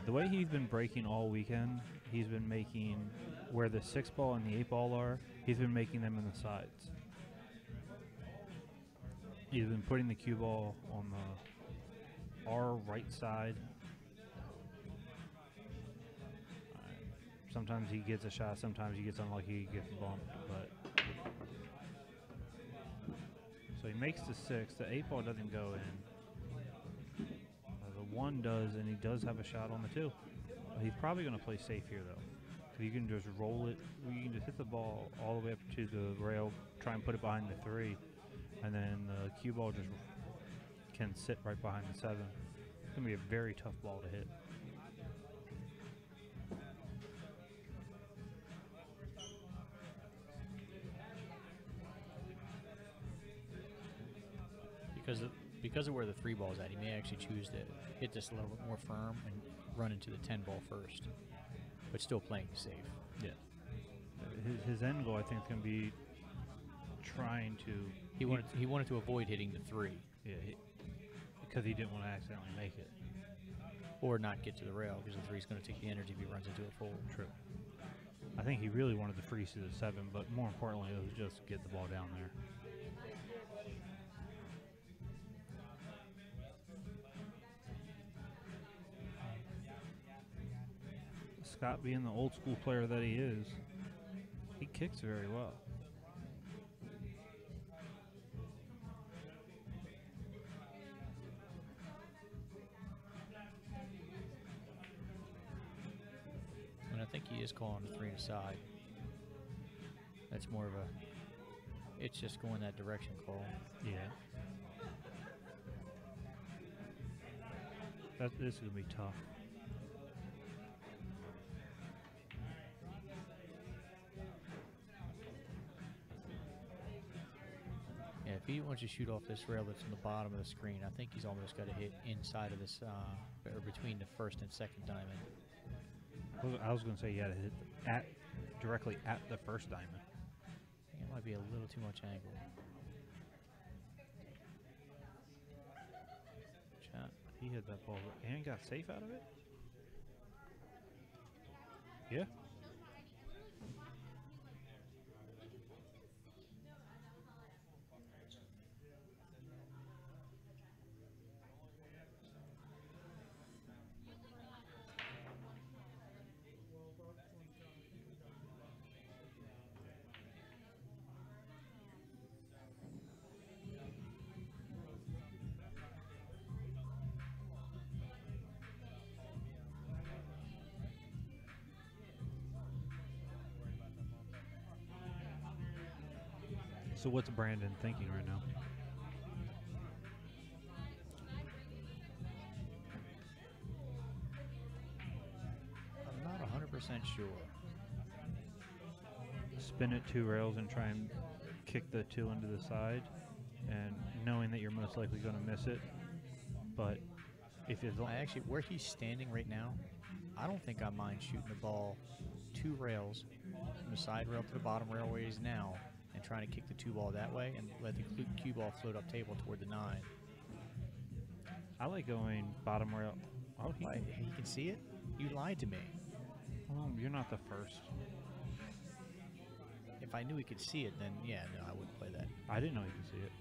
The way he's been breaking all weekend, he's been making where the 6 ball and the 8 ball are, he's been making them in the sides. He's been putting the cue ball on the our right side. Sometimes he gets a shot, sometimes he gets unlucky, he gets bumped. But so he makes the 6. The 8 ball doesn't go in. The 1 does, and he does have a shot on the 2. He's probably going to play safe here, though. So you can just roll it. You can just hit the ball all the way up to the rail, try and put it behind the 3, and then the cue ball just can sit right behind the 7. It's going to be a very tough ball to hit. Because of where the 3 ball's at, he may actually choose to hit this a little bit more firm and run into the 10 ball first, but still playing safe. Yeah. His end goal, I think, is going to be trying to. He wanted to avoid hitting the 3. Yeah, because he didn't want to accidentally make it. Or not get to the rail, because the 3 is going to take the energy if he runs into it full. True. I think he really wanted to freeze to the 7, but more importantly, it was just get the ball down there. Scott, being the old school player that he is, he kicks very well. And I think he is calling the 3 aside. That's more of a, it's just going that direction call. Yeah. This is going to be tough. Yeah, if he wants to shoot off this rail that's on the bottom of the screen, I think he's almost got to hit inside of this, or between the 1st and 2nd diamond. I was going to say you had to hit directly at the 1st diamond. I think it might be a little too much angle. Shot. He hit that ball and got safe out of it? Yeah. So what's Brandon thinking right now? I'm not 100% sure. Spin it 2 rails and try and kick the 2 into the side, and knowing that you're most likely going to miss it. But if it's Actually, where he's standing right now, I don't think I mind shooting the ball 2 rails from the side rail to the bottom rail where he is now, and trying to kick the 2 ball that way and let the cue ball float up table toward the 9. I like going bottom rail. Oh, He can see it? You lied to me. You're not the first. If I knew he could see it, then yeah, no, I wouldn't play that. I didn't know you could see it.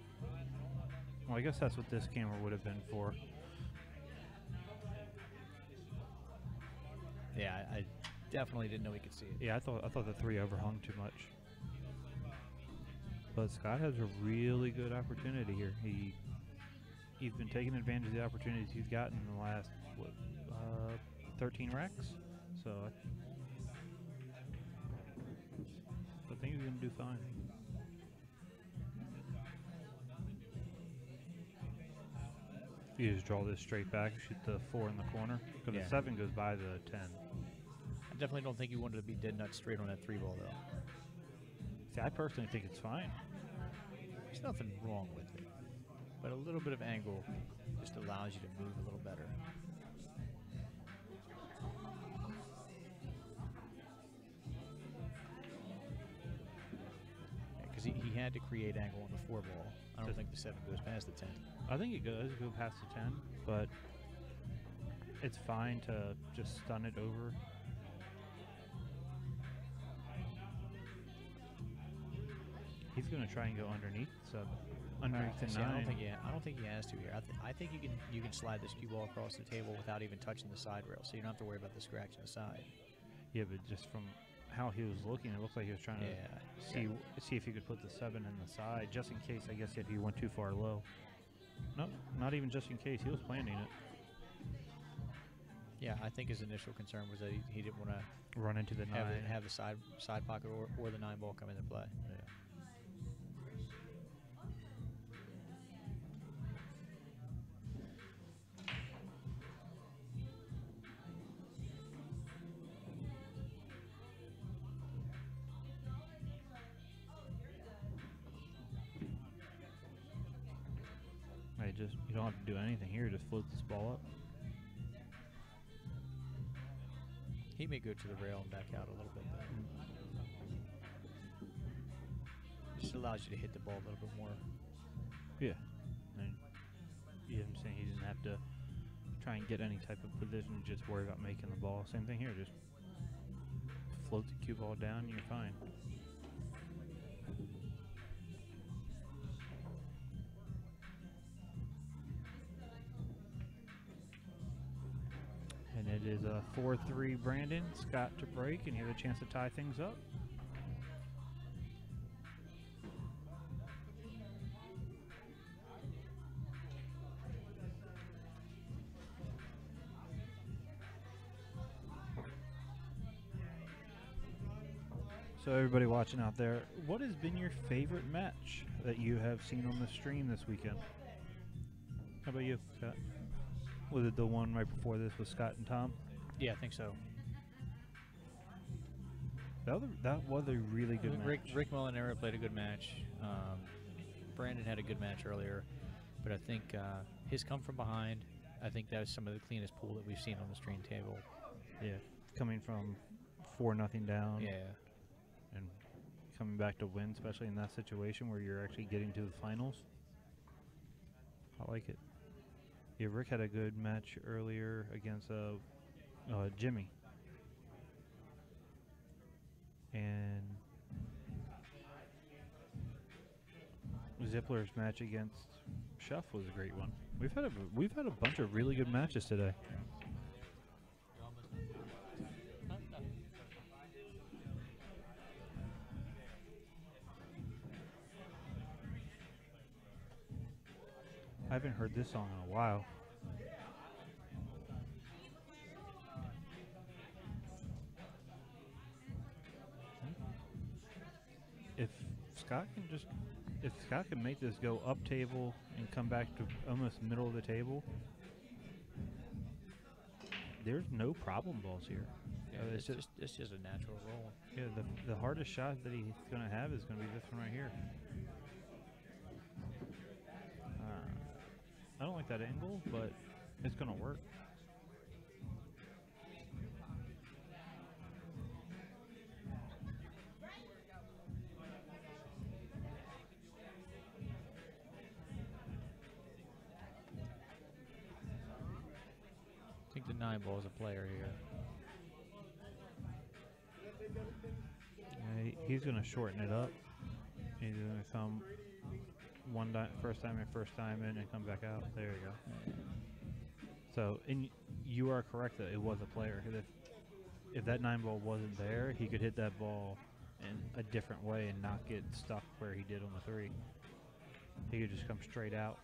Well, I guess that's what this camera would have been for. Yeah, I definitely didn't know he could see it. Yeah, I thought the 3 overhung too much. But Scott has a really good opportunity here. He's been taking advantage of the opportunities he's gotten in the last 13 racks. So I think he's going to do fine. You just draw this straight back, shoot the 4 in the corner, because Yeah. the 7 goes by the 10. I definitely don't think you wanted to be dead nuts straight on that 3 ball, though. See, I personally think it's fine. There's nothing wrong with it. But a little bit of angle just allows you to move a little better. Because he had to create angle on the 4 ball. I don't think the 7 goes past the 10. I think it does go past the 10, but it's fine to just stun it over. He's going to try and go underneath, so underneath the See, 9. I don't think he has to here. I think you can slide this cue ball across the table without even touching the side rail, so you don't have to worry about the scratch on the side. Yeah, but just from how he was looking, it looked like he was trying to see if he could put the 7 in the side, just in case, I guess, if he went too far low. No, not even just in case. He was planning it. Yeah, I think his initial concern was that he didn't want to Run into the 9. have the side pocket or the 9 ball come into play. Yeah. You don't have to do anything here. Just float this ball up. He may go to the rail and back out a little bit. Just allows you to hit the ball a little bit more. Yeah. And you know what I'm saying? He didn't have to try and get any type of position. Just worry about making the ball. Same thing here. Just float the cue ball down and you're fine. And it is a 4-3 Brandon. Scott to break, and he has a chance to tie things up. So everybody watching out there, what has been your favorite match that you have seen on the stream this weekend? How about you, Scott? Was it the one right before this with Scott and Tom? Yeah, I think so. That was a really good match. Rick Molinaro played a good match. Brandon had a good match earlier, but I think his come from behind, I think that was some of the cleanest pool that we've seen on the stream table. Yeah, coming from 4-0 down. Yeah. And coming back to win, especially in that situation where you're actually getting to the finals. I like it. Yeah, Rick had a good match earlier against Jimmy. And Zippler's match against Shuff was a great one. We've had a bunch of really good matches today. I haven't heard this song in a while. If Scott can make this go up table and come back to almost middle of the table, there's no problem balls here. Yeah, it's just a natural roll. Yeah, the hardest shot that he's going to have is going to be this one right here. I don't like that angle, but it's going to work. I think the 9 ball is a player here. He's going to shorten it up. He's going to come first time in and come back out. There you go. So, you are correct that it was a player. If that 9 ball wasn't there, he could hit that ball in a different way and not get stuck where he did on the 3. He could just come straight out.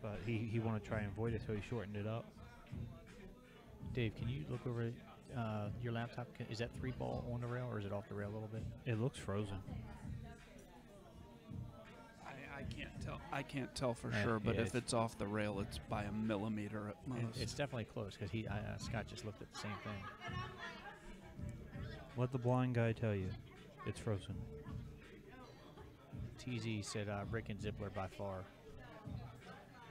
But he wanted to try and avoid it, so he shortened it up. Dave, can you look over your laptop? Is that 3 ball on the rail or is it off the rail a little bit? It looks frozen. I can't tell for sure, but if it's off the rail, it's by a millimeter at most. It's definitely close because Scott just looked at the same thing. Let the blind guy tell you, it's frozen. TZ said Rick and Zippler by far.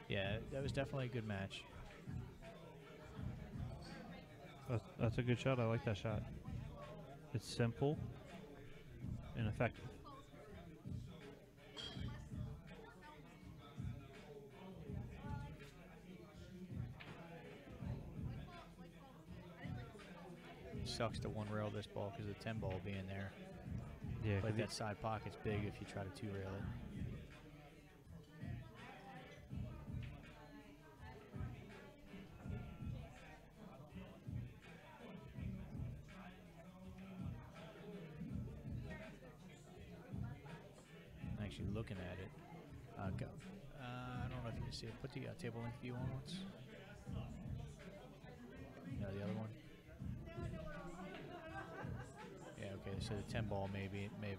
Yeah, that was definitely a good match. That's a good shot. I like that shot. It's simple and effective. Sucks to one rail this ball because of the 10 ball being there. Yeah, but that side pocket's big if you try to 2 rail it. actually looking at it. I don't know if you can see it. Put the table link view on once. No, the other one. Yeah, okay, so the 10 ball may have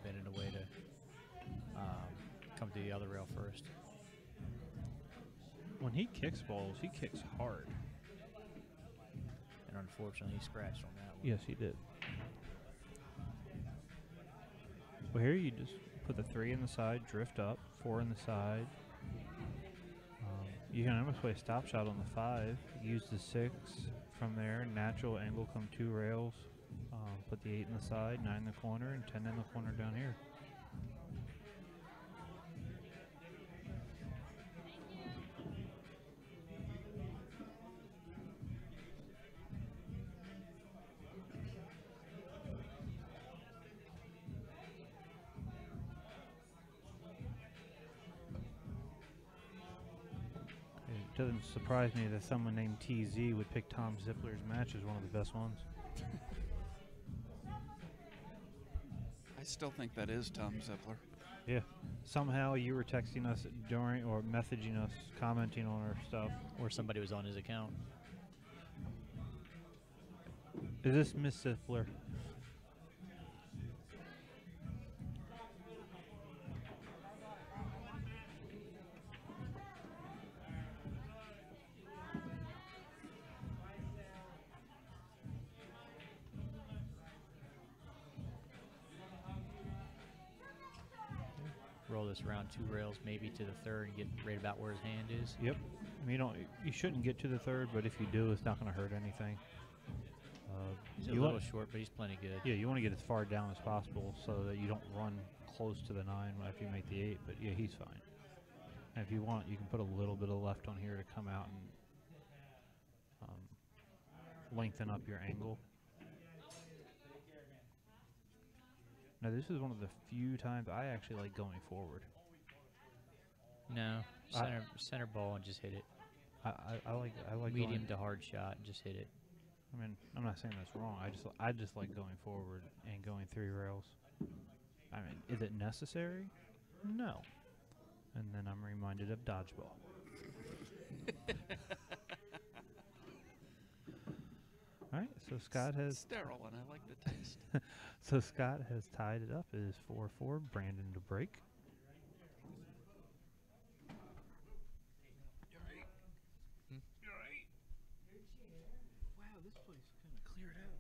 been in a way to come to the other rail first. When he kicks balls, he kicks hard. And unfortunately, he scratched on that one. Yes, he did. Well, here you just put the 3 in the side, drift up, 4 in the side. You can almost play a stop shot on the 5. Use the 6 from there. Natural angle, come 2 rails. Put the 8 in the side, 9 in the corner, and 10 in the corner down here. It doesn't surprise me that someone named TZ would pick Tom Zippler's match as one of the best ones. I still think that is Tom Zippler. Yeah. Somehow you were texting us during or messaging us, commenting on our stuff. Or somebody was on his account. Is this Miss Zippler? Roll this around 2 rails, maybe to the 3rd, and get right about where his hand is. Yep. I mean, you shouldn't get to the 3rd, but if you do, it's not going to hurt anything. He's a little short, but he's plenty good. Yeah, you want to get as far down as possible so that you don't run close to the 9 after you make the 8, but yeah, he's fine. And if you want, you can put a little bit of left on here to come out and lengthen up your angle. Now, this is one of the few times I actually like going forward. No, center ball and just hit it. I like Medium going, to hard shot, and just hit it. I mean, I'm not saying that's wrong. I just like going forward and going 3 rails. I mean, is it necessary? No. And then I'm reminded of dodgeball. All right, so Scott has sterile, and I like the taste. so Scott has tied it up. It is 4-4. Brandon to break. You're right. You're right. Wow, this place kind of cleared out.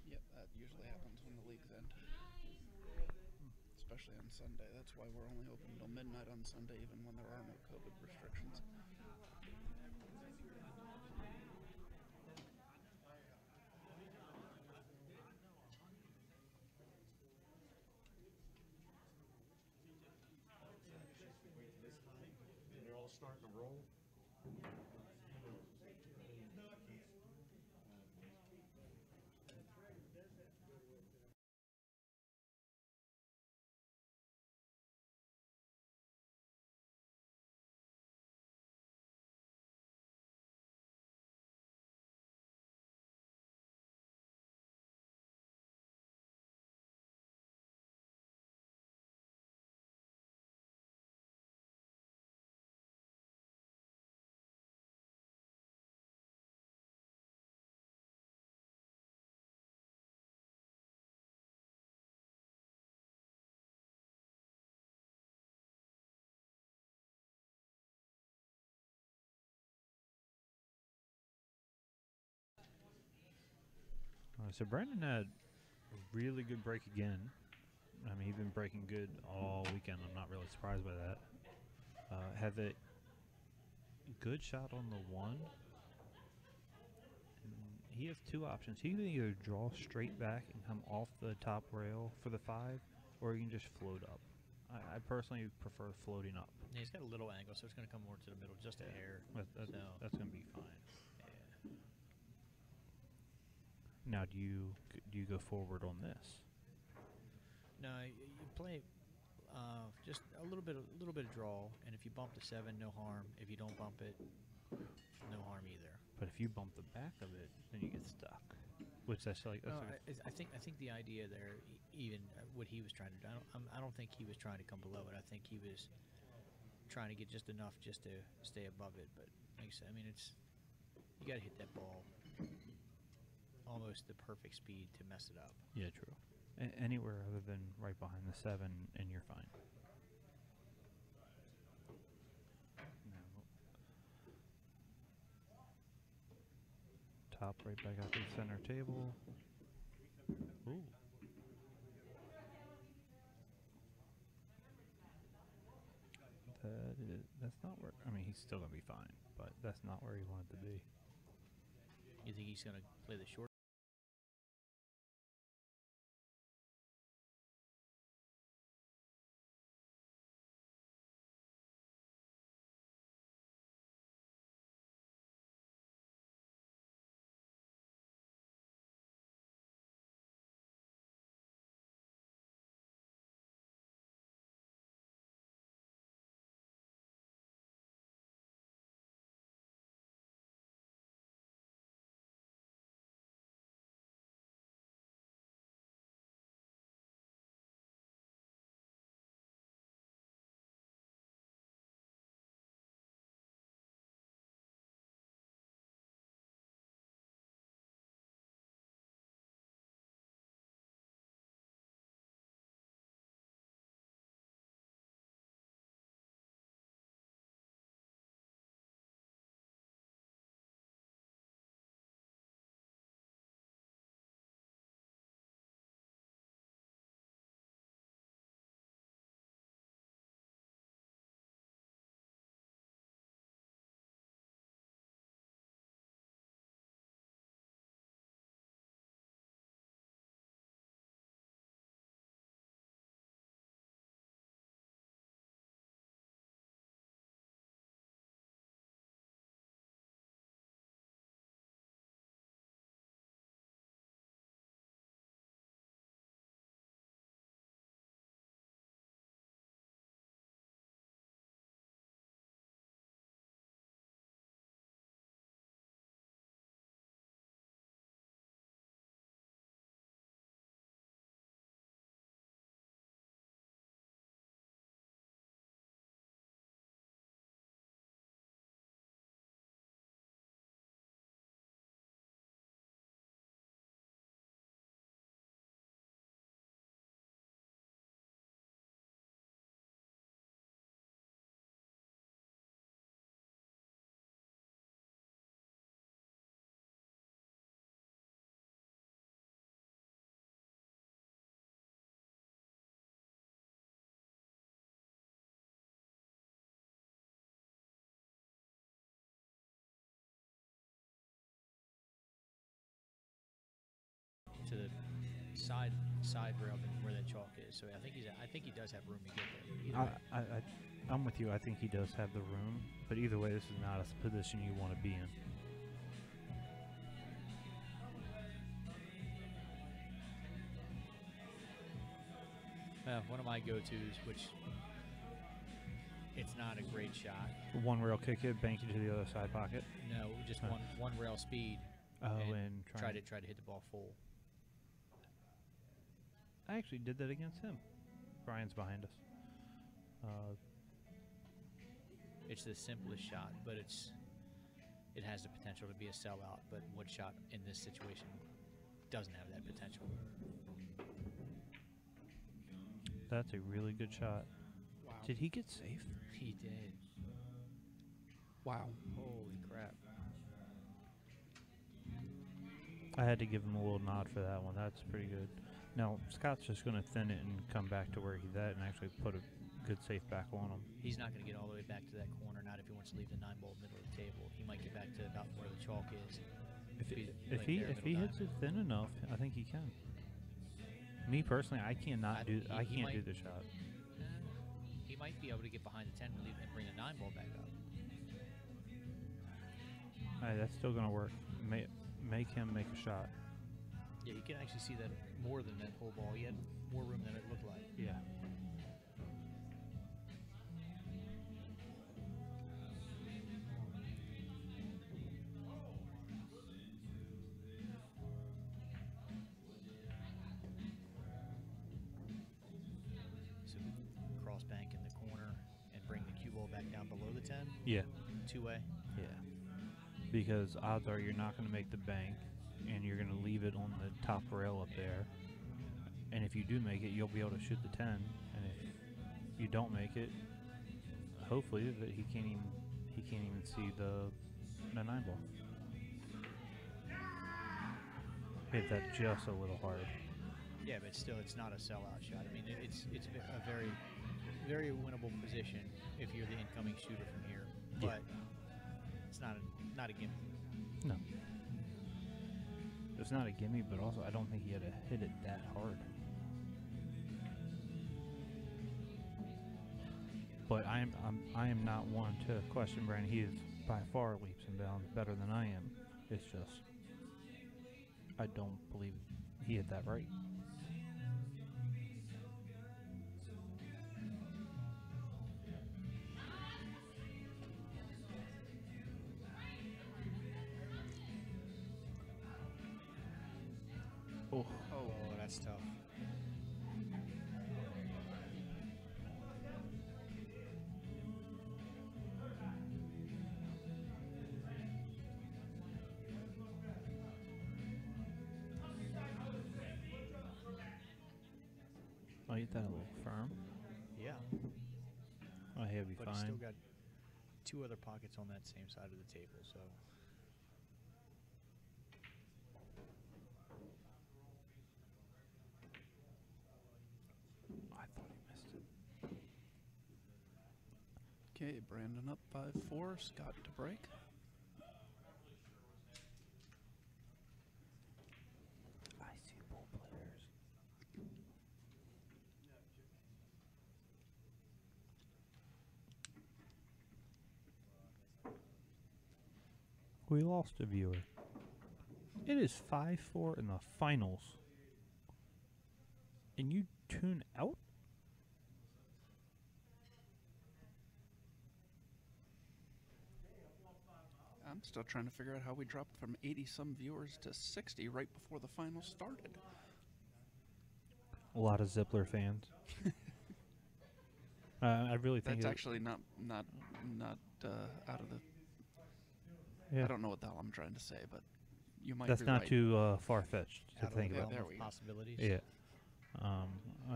Yep, that usually happens when the leagues end. Especially on Sunday. That's why we're only open until midnight on Sunday, even when there are no COVID restrictions. Starting to roll. So Brandon had a really good break again. I mean, he's been breaking good all weekend. I'm not really surprised by that. Had a good shot on the 1. And he has 2 options. He can either draw straight back and come off the top rail for the 5, or he can just float up. I personally prefer floating up. Yeah, he's got a little angle, so it's going to come more to the middle, just a hair. That's going to be fine. Yeah. Now, do you go forward on this? No, you play just a little bit of draw, and if you bump the 7, no harm. If you don't bump it, no harm either. But if you bump the back of it, then you get stuck. which that's like that's No, like, I think the idea there, even what he was trying to do, I don't think he was trying to come below it. I think he was trying to get just enough just to stay above it. But like I said, I mean, you got to hit that ball almost the perfect speed to mess it up. yeah, true. Anywhere other than right behind the 7, and you're fine. Top right back out to the center table. Ooh. That's not where. I mean, he's still gonna be fine, but that's not where he wanted to be. You think he's going to play the short? To the side rail than where that chalk is. So I think he does have room to get there. Either way. I'm with you. I think he does have the room, but either way, this is not a position you want to be in. One of my go-tos, which it's not a great shot. One rail kick it, bank it to the other side pocket. No, just one rail speed. Oh, and try to hit the ball full. I actually did that against him. Brian's behind us. It's the simplest shot, but it has the potential to be a sellout. But what shot in this situation doesn't have that potential? That's a really good shot. Wow. Did he get safe? He did. Wow. Holy crap. I had to give him a little nod for that one. That's pretty good. Now, Scott's just going to thin it and come back to where he's at and actually put a good safe back on him. He's not going to get all the way back to that corner, not if he wants to leave the 9-ball middle of the table. He might get back to about where the chalk is. If he hits it thin enough, I think he can. Me personally, I can't do the shot. He might be able to get behind the 10 and bring the 9-ball back up. All right, that's still going to work. Make him make a shot. Yeah, you can actually see that more than that whole ball. He had more room than it looked like. Yeah. then? Yeah. Two-way? Yeah. Because odds are you're not going to make the bank, and you're going to leave it on the top rail up there. And if you do make it, you'll be able to shoot the 10. And if you don't make it, hopefully that he can't even see the 9 ball. Hit that just a little hard. Yeah, but still, it's not a sellout shot. I mean, it's a very, very winnable position if you're the incoming shooter from here. But it's not a gimme. No. It's not a gimme, but also I don't think he had to hit it that hard. But I am not one to question Brandon. He is by far leaps and bounds better than I am. It's just I don't believe he hit that right. Oh, That's tough. I'll hit that a little firm. Yeah. Oh, he'll be But fine. he's still got two other pockets on that same side of the table, so. I thought he missed it. Okay, Brandon up 5-4. Scott to break. I see ball players. We lost a viewer. It is 5-4 in the finals. And you tune out? I'm still trying to figure out how we dropped from 80-some viewers to 60 right before the final started. A lot of Zippler fans. I really think That's actually not out of the. yeah. I don't know what the hell I'm trying to say, but you might That's be not right. too far-fetched to Out of think the about. realm there of we go. possibilities. Yeah.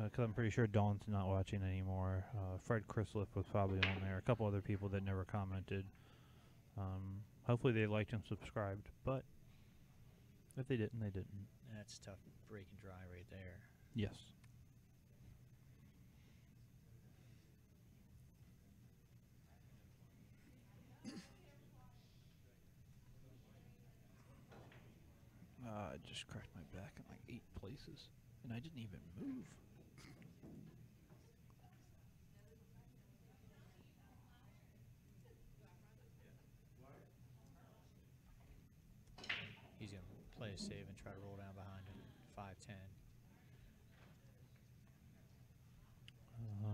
Because I'm pretty sure Dawn's not watching anymore. Fred Chrisliff was probably on there. A couple other people that never commented. Hopefully they liked and subscribed, but if they didn't, they didn't. That's tough break and dry right there. Yes. I just cracked my back in like 8 places, and I didn't even move. He's going to play a save and try to roll down behind it. 5-10.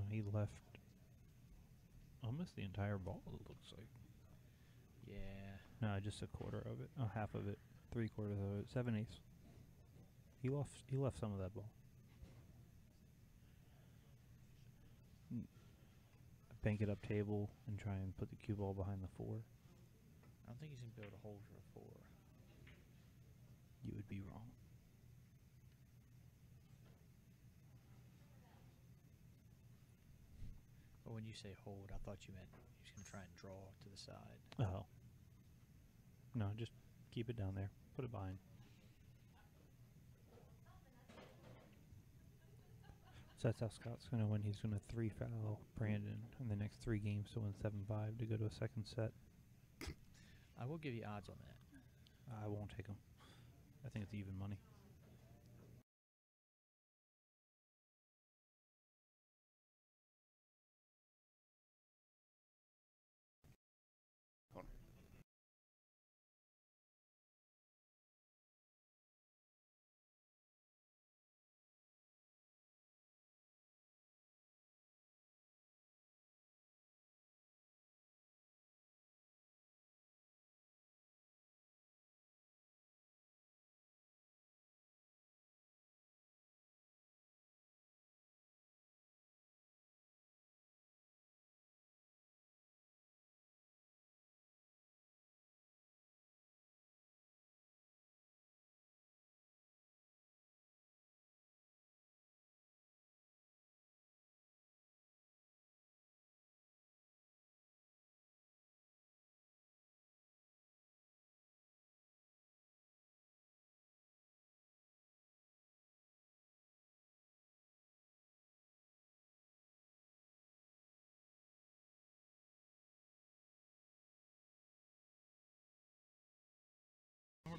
He left almost the entire ball, it looks like. Yeah. No, just a quarter of it. Oh, half of it. 3/4 of it. 7/8. He left some of that ball. Bank it up table and try and put the cue ball behind the 4. I don't think he's going to be able to hold for a 4. You would be wrong. But when you say hold, I thought you meant he's going to try and draw to the side. Oh. No, just keep it down there. Put it behind. So that's how Scott's going to win. He's going to 3-foul Brandon in the next 3 games to win 7-5 to go to a second set. I will give you odds on that. I won't take them. I think it's even money.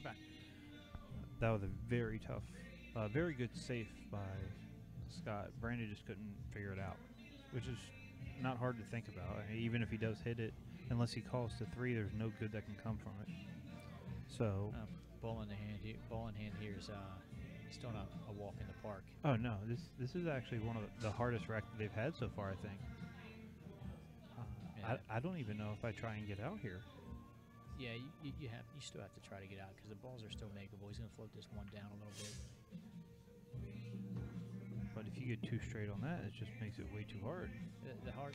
back. That was a very tough, very good safe by Scott. Brandon just couldn't figure it out, which is not hard to think about. I mean, even if he does hit it, unless he calls to 3, there's no good that can come from it. So, Ball in hand here is still not a walk in the park. oh no, this is actually one of the hardest rack that they've had so far, I think. Yeah. I don't even know if I try and get out here. Yeah, you still have to try to get out because the balls are still makeable. He's going to float this one down a little bit. But if you get too straight on that, it just makes it way too hard. The hard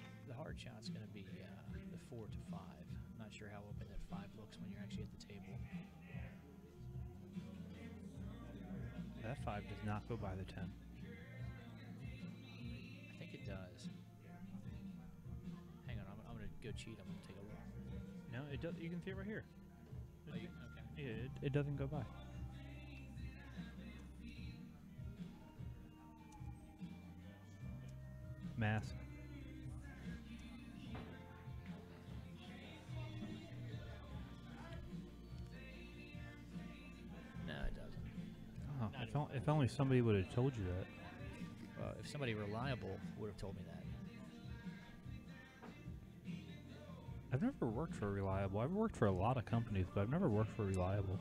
shot's going to be the 4 to 5. Not sure how open that 5 looks when you're actually at the table. That 5 does not go by the 10. I think it does. Hang on, I'm going to go cheat. I'm going to take a look. No, it does. You can see it right here. Oh, okay. Yeah, it doesn't go by. Math. No, it doesn't. Oh, if only somebody would have told you that. If somebody reliable would have told me that. I've never worked for Reliable. I've worked for a lot of companies, but I've never worked for Reliable.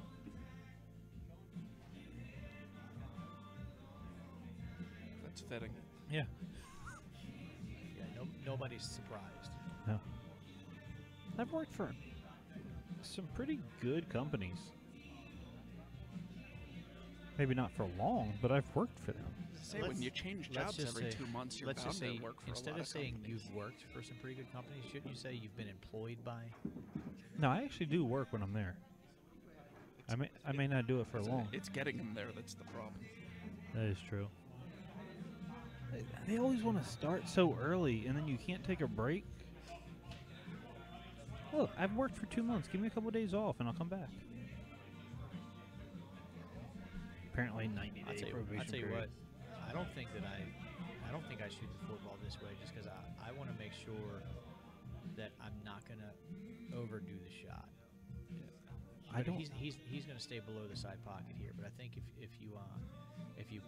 That's fitting. Yeah. Yeah, nobody's surprised. No. I've worked for some pretty good companies. Maybe not for long, but I've worked for them. Say when you change let's jobs just every say- 2 months, you're Let's bound just to say, work for instead a lot of saying companies. you've worked for some pretty good companies, shouldn't you say you've been employed by? No, I actually do work when I'm there. I may not do it for long. It's getting them there that's the problem. That is true. They always want to start so early, and then you can't take a break. Look, I've worked for 2 months. Give me a couple days off, and I'll come back. Apparently, 90 I'll day tell probation you period. what. I don't think I shoot the football this way just because I want to make sure that I'm not going to overdo the shot. I don't. He's going to stay below the side pocket here, but I think if you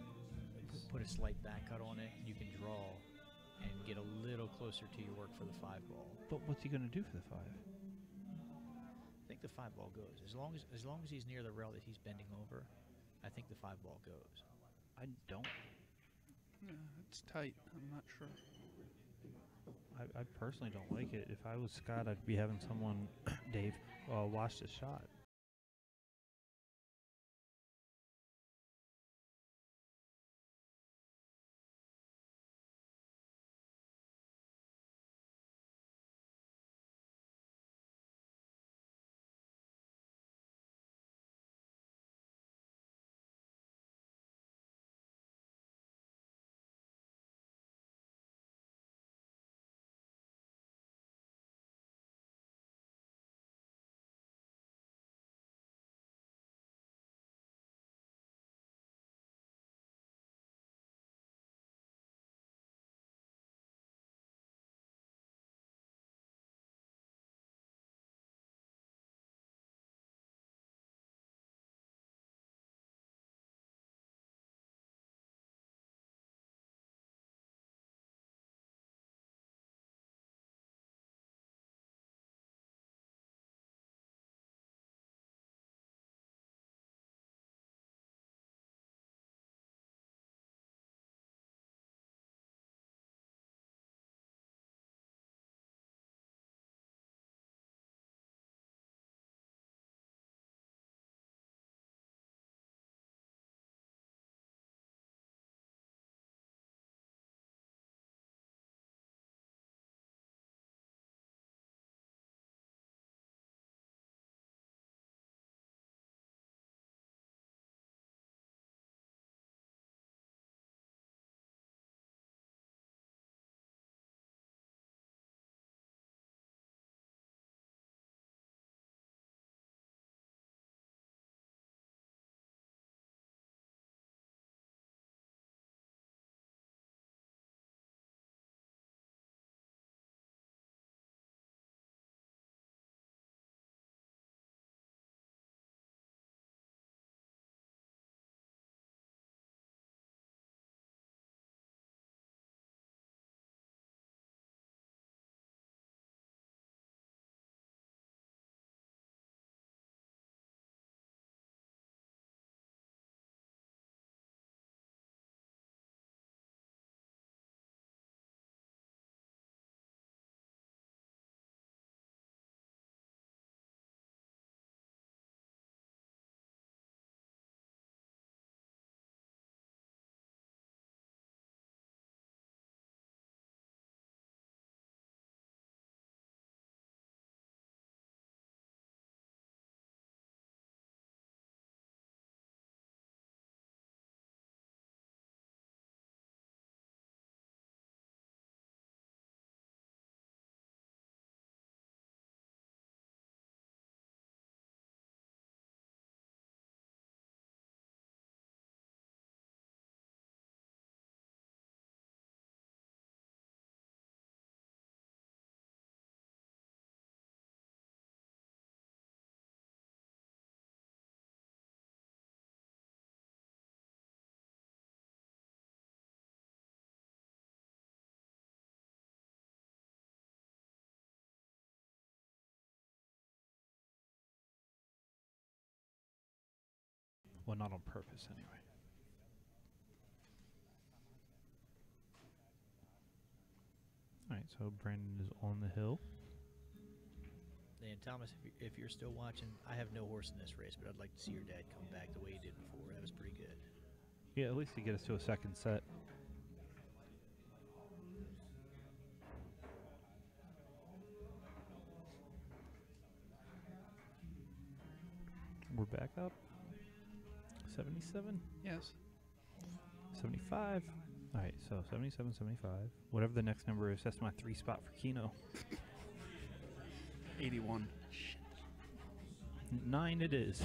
put a slight back cut on it, you can draw and get a little closer to your work for the 5 ball. But what's he going to do for the 5? I think the 5 ball goes as long as he's near the rail that he's bending over. I think the 5 ball goes. I don't. Yeah, it's tight. I'm not sure. I personally don't like it. If I was Scott, I'd be having someone, Dave, watch the shot. Well, not on purpose, anyway. All right, so Brandon is on the hill. And Thomas, if you're still watching, I have no horse in this race, but I'd like to see your dad come back the way he did before. That was pretty good. Yeah, at least to get us to a second set. We're back up. 77, Yes. 75. All right, so 77, 75. Whatever the next number is, that's my 3 spot for Keno. 81. 9 it is.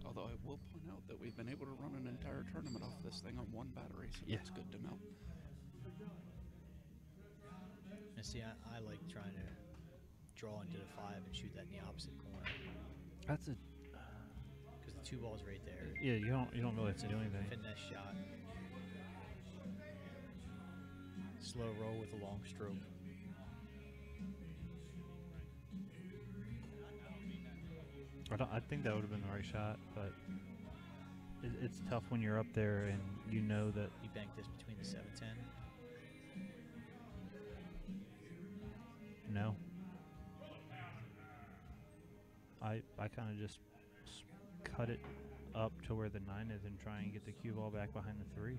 Although I will point out that we've been able to run an entire tournament off this thing on one battery, so Yeah. that's good to know. And see, I like trying to draw into the 5 and shoot that in the opposite corner That's a because the 2 ball's right there. yeah. You don't really have to do anything. Finesse shot. Slow roll with a long stroke. I think that would have been the right shot, but it's tough when you're up there and you know that. You bank this between the 7-10. No. I kind of just cut it up to where the 9 is and try and get the cue ball back behind the 3.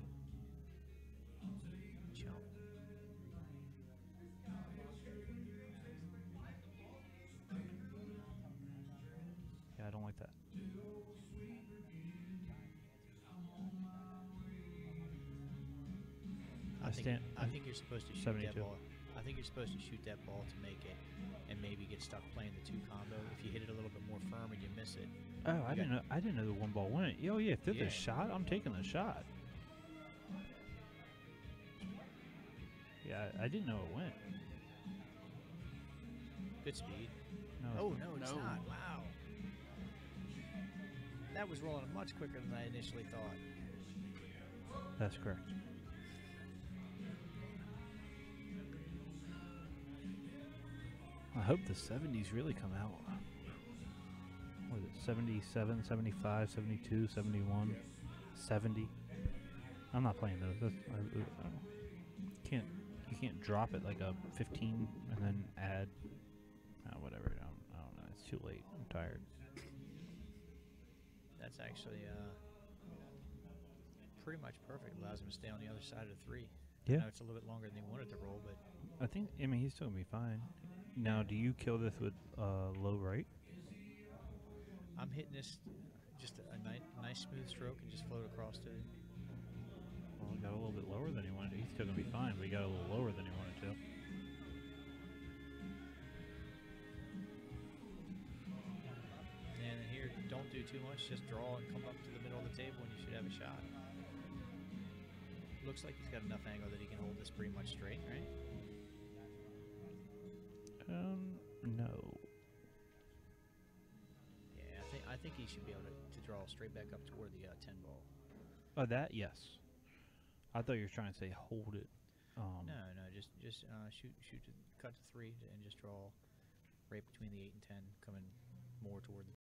Jump. Yeah, I don't like that. I think you're supposed to shoot 72. that ball. I think you're supposed to shoot that ball to make it, and maybe get stuck playing the 2 combo. If you hit it a little bit more firm and you miss it, Oh, I didn't know the 1 ball went. Oh yeah, if there's Yeah. a shot, I'm taking the shot. Yeah, I didn't know it went. good speed. No, Oh no, it's No. not. Wow. That was rolling much quicker than I initially thought. that's correct. I hope the 70s really come out. What is it? 77, 75, 72, 71, 70. I'm not playing those. You can't drop it like a 15 and then add. Whatever. I don't know. It's too late. I'm tired. That's actually pretty much perfect. Allows him to stay on the other side of the 3. Yeah. I know it's a little bit longer than he wanted to roll, but I mean, he's still gonna be fine. Now, do you kill this with low right? I'm hitting this just a nice smooth stroke and just float across to it. Well, he got a little bit lower than he wanted to. He's still gonna be fine, but he got a little lower than he wanted to. And then here, don't do too much. Just draw and come up to the middle of the table, and you should have a shot. Looks like he's got enough angle that he can hold this pretty much straight, right? No. Yeah, I think he should be able to draw straight back up toward the 10 ball. Oh, that yes. I thought you were trying to say hold it. No, just shoot to cut to 3 and just draw right between the 8 and 10, coming more toward the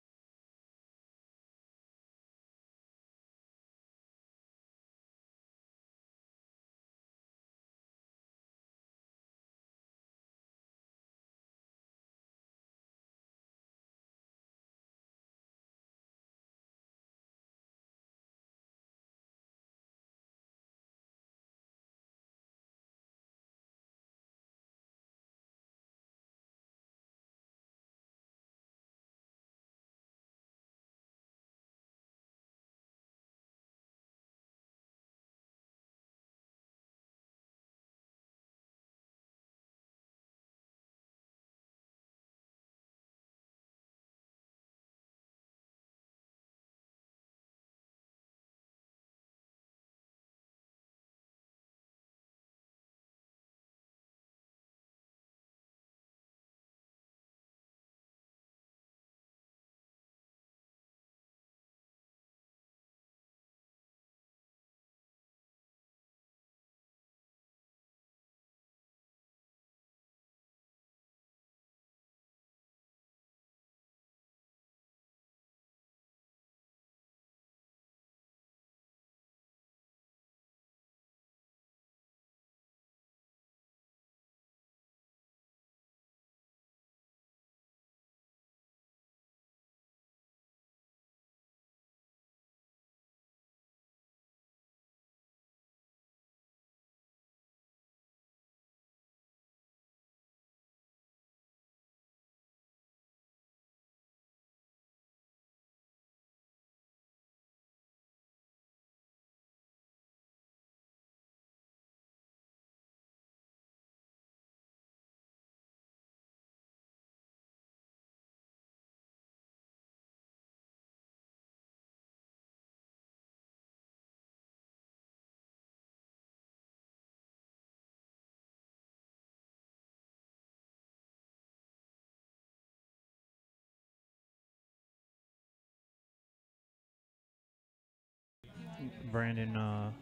Brandon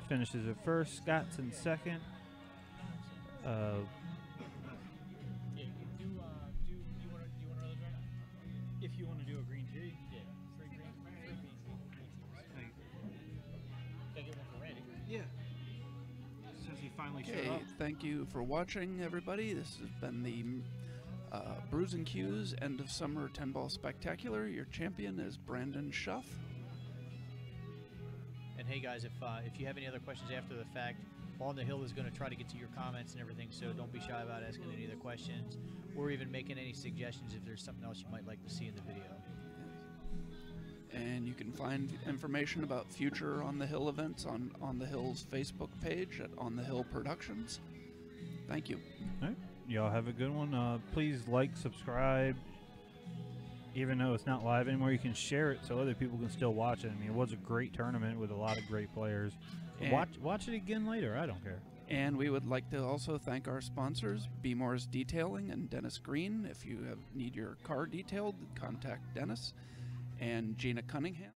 finishes at first. Scott's in second. Do you want another drink? If you want to do a green tea, yeah, free green tea. Gotta get one for Randy. Yeah. Since he finally Okay, thank you for watching, everybody. This has been the Bruising Q's End of Summer 10-Ball Spectacular. Your champion is Brandon Shuff. And hey guys, if you have any other questions after the fact, On the Hill is going to try to get to your comments and everything, so don't be shy about asking any other questions or even making any suggestions if there's something else you might like to see in the video. And you can find information about future On the Hill events on the Hill's Facebook page at On the Hill Productions. Thank you. All right. Y'all have a good one. Please like, subscribe. Even though it's not live anymore, you can share it so other people can still watch it. I mean, it was a great tournament with a lot of great players. Watch it again later. I don't care. And we would like to also thank our sponsors, B Moore's Detailing and Dennis Green. If you need your car detailed, contact Dennis. And Gina Cunningham.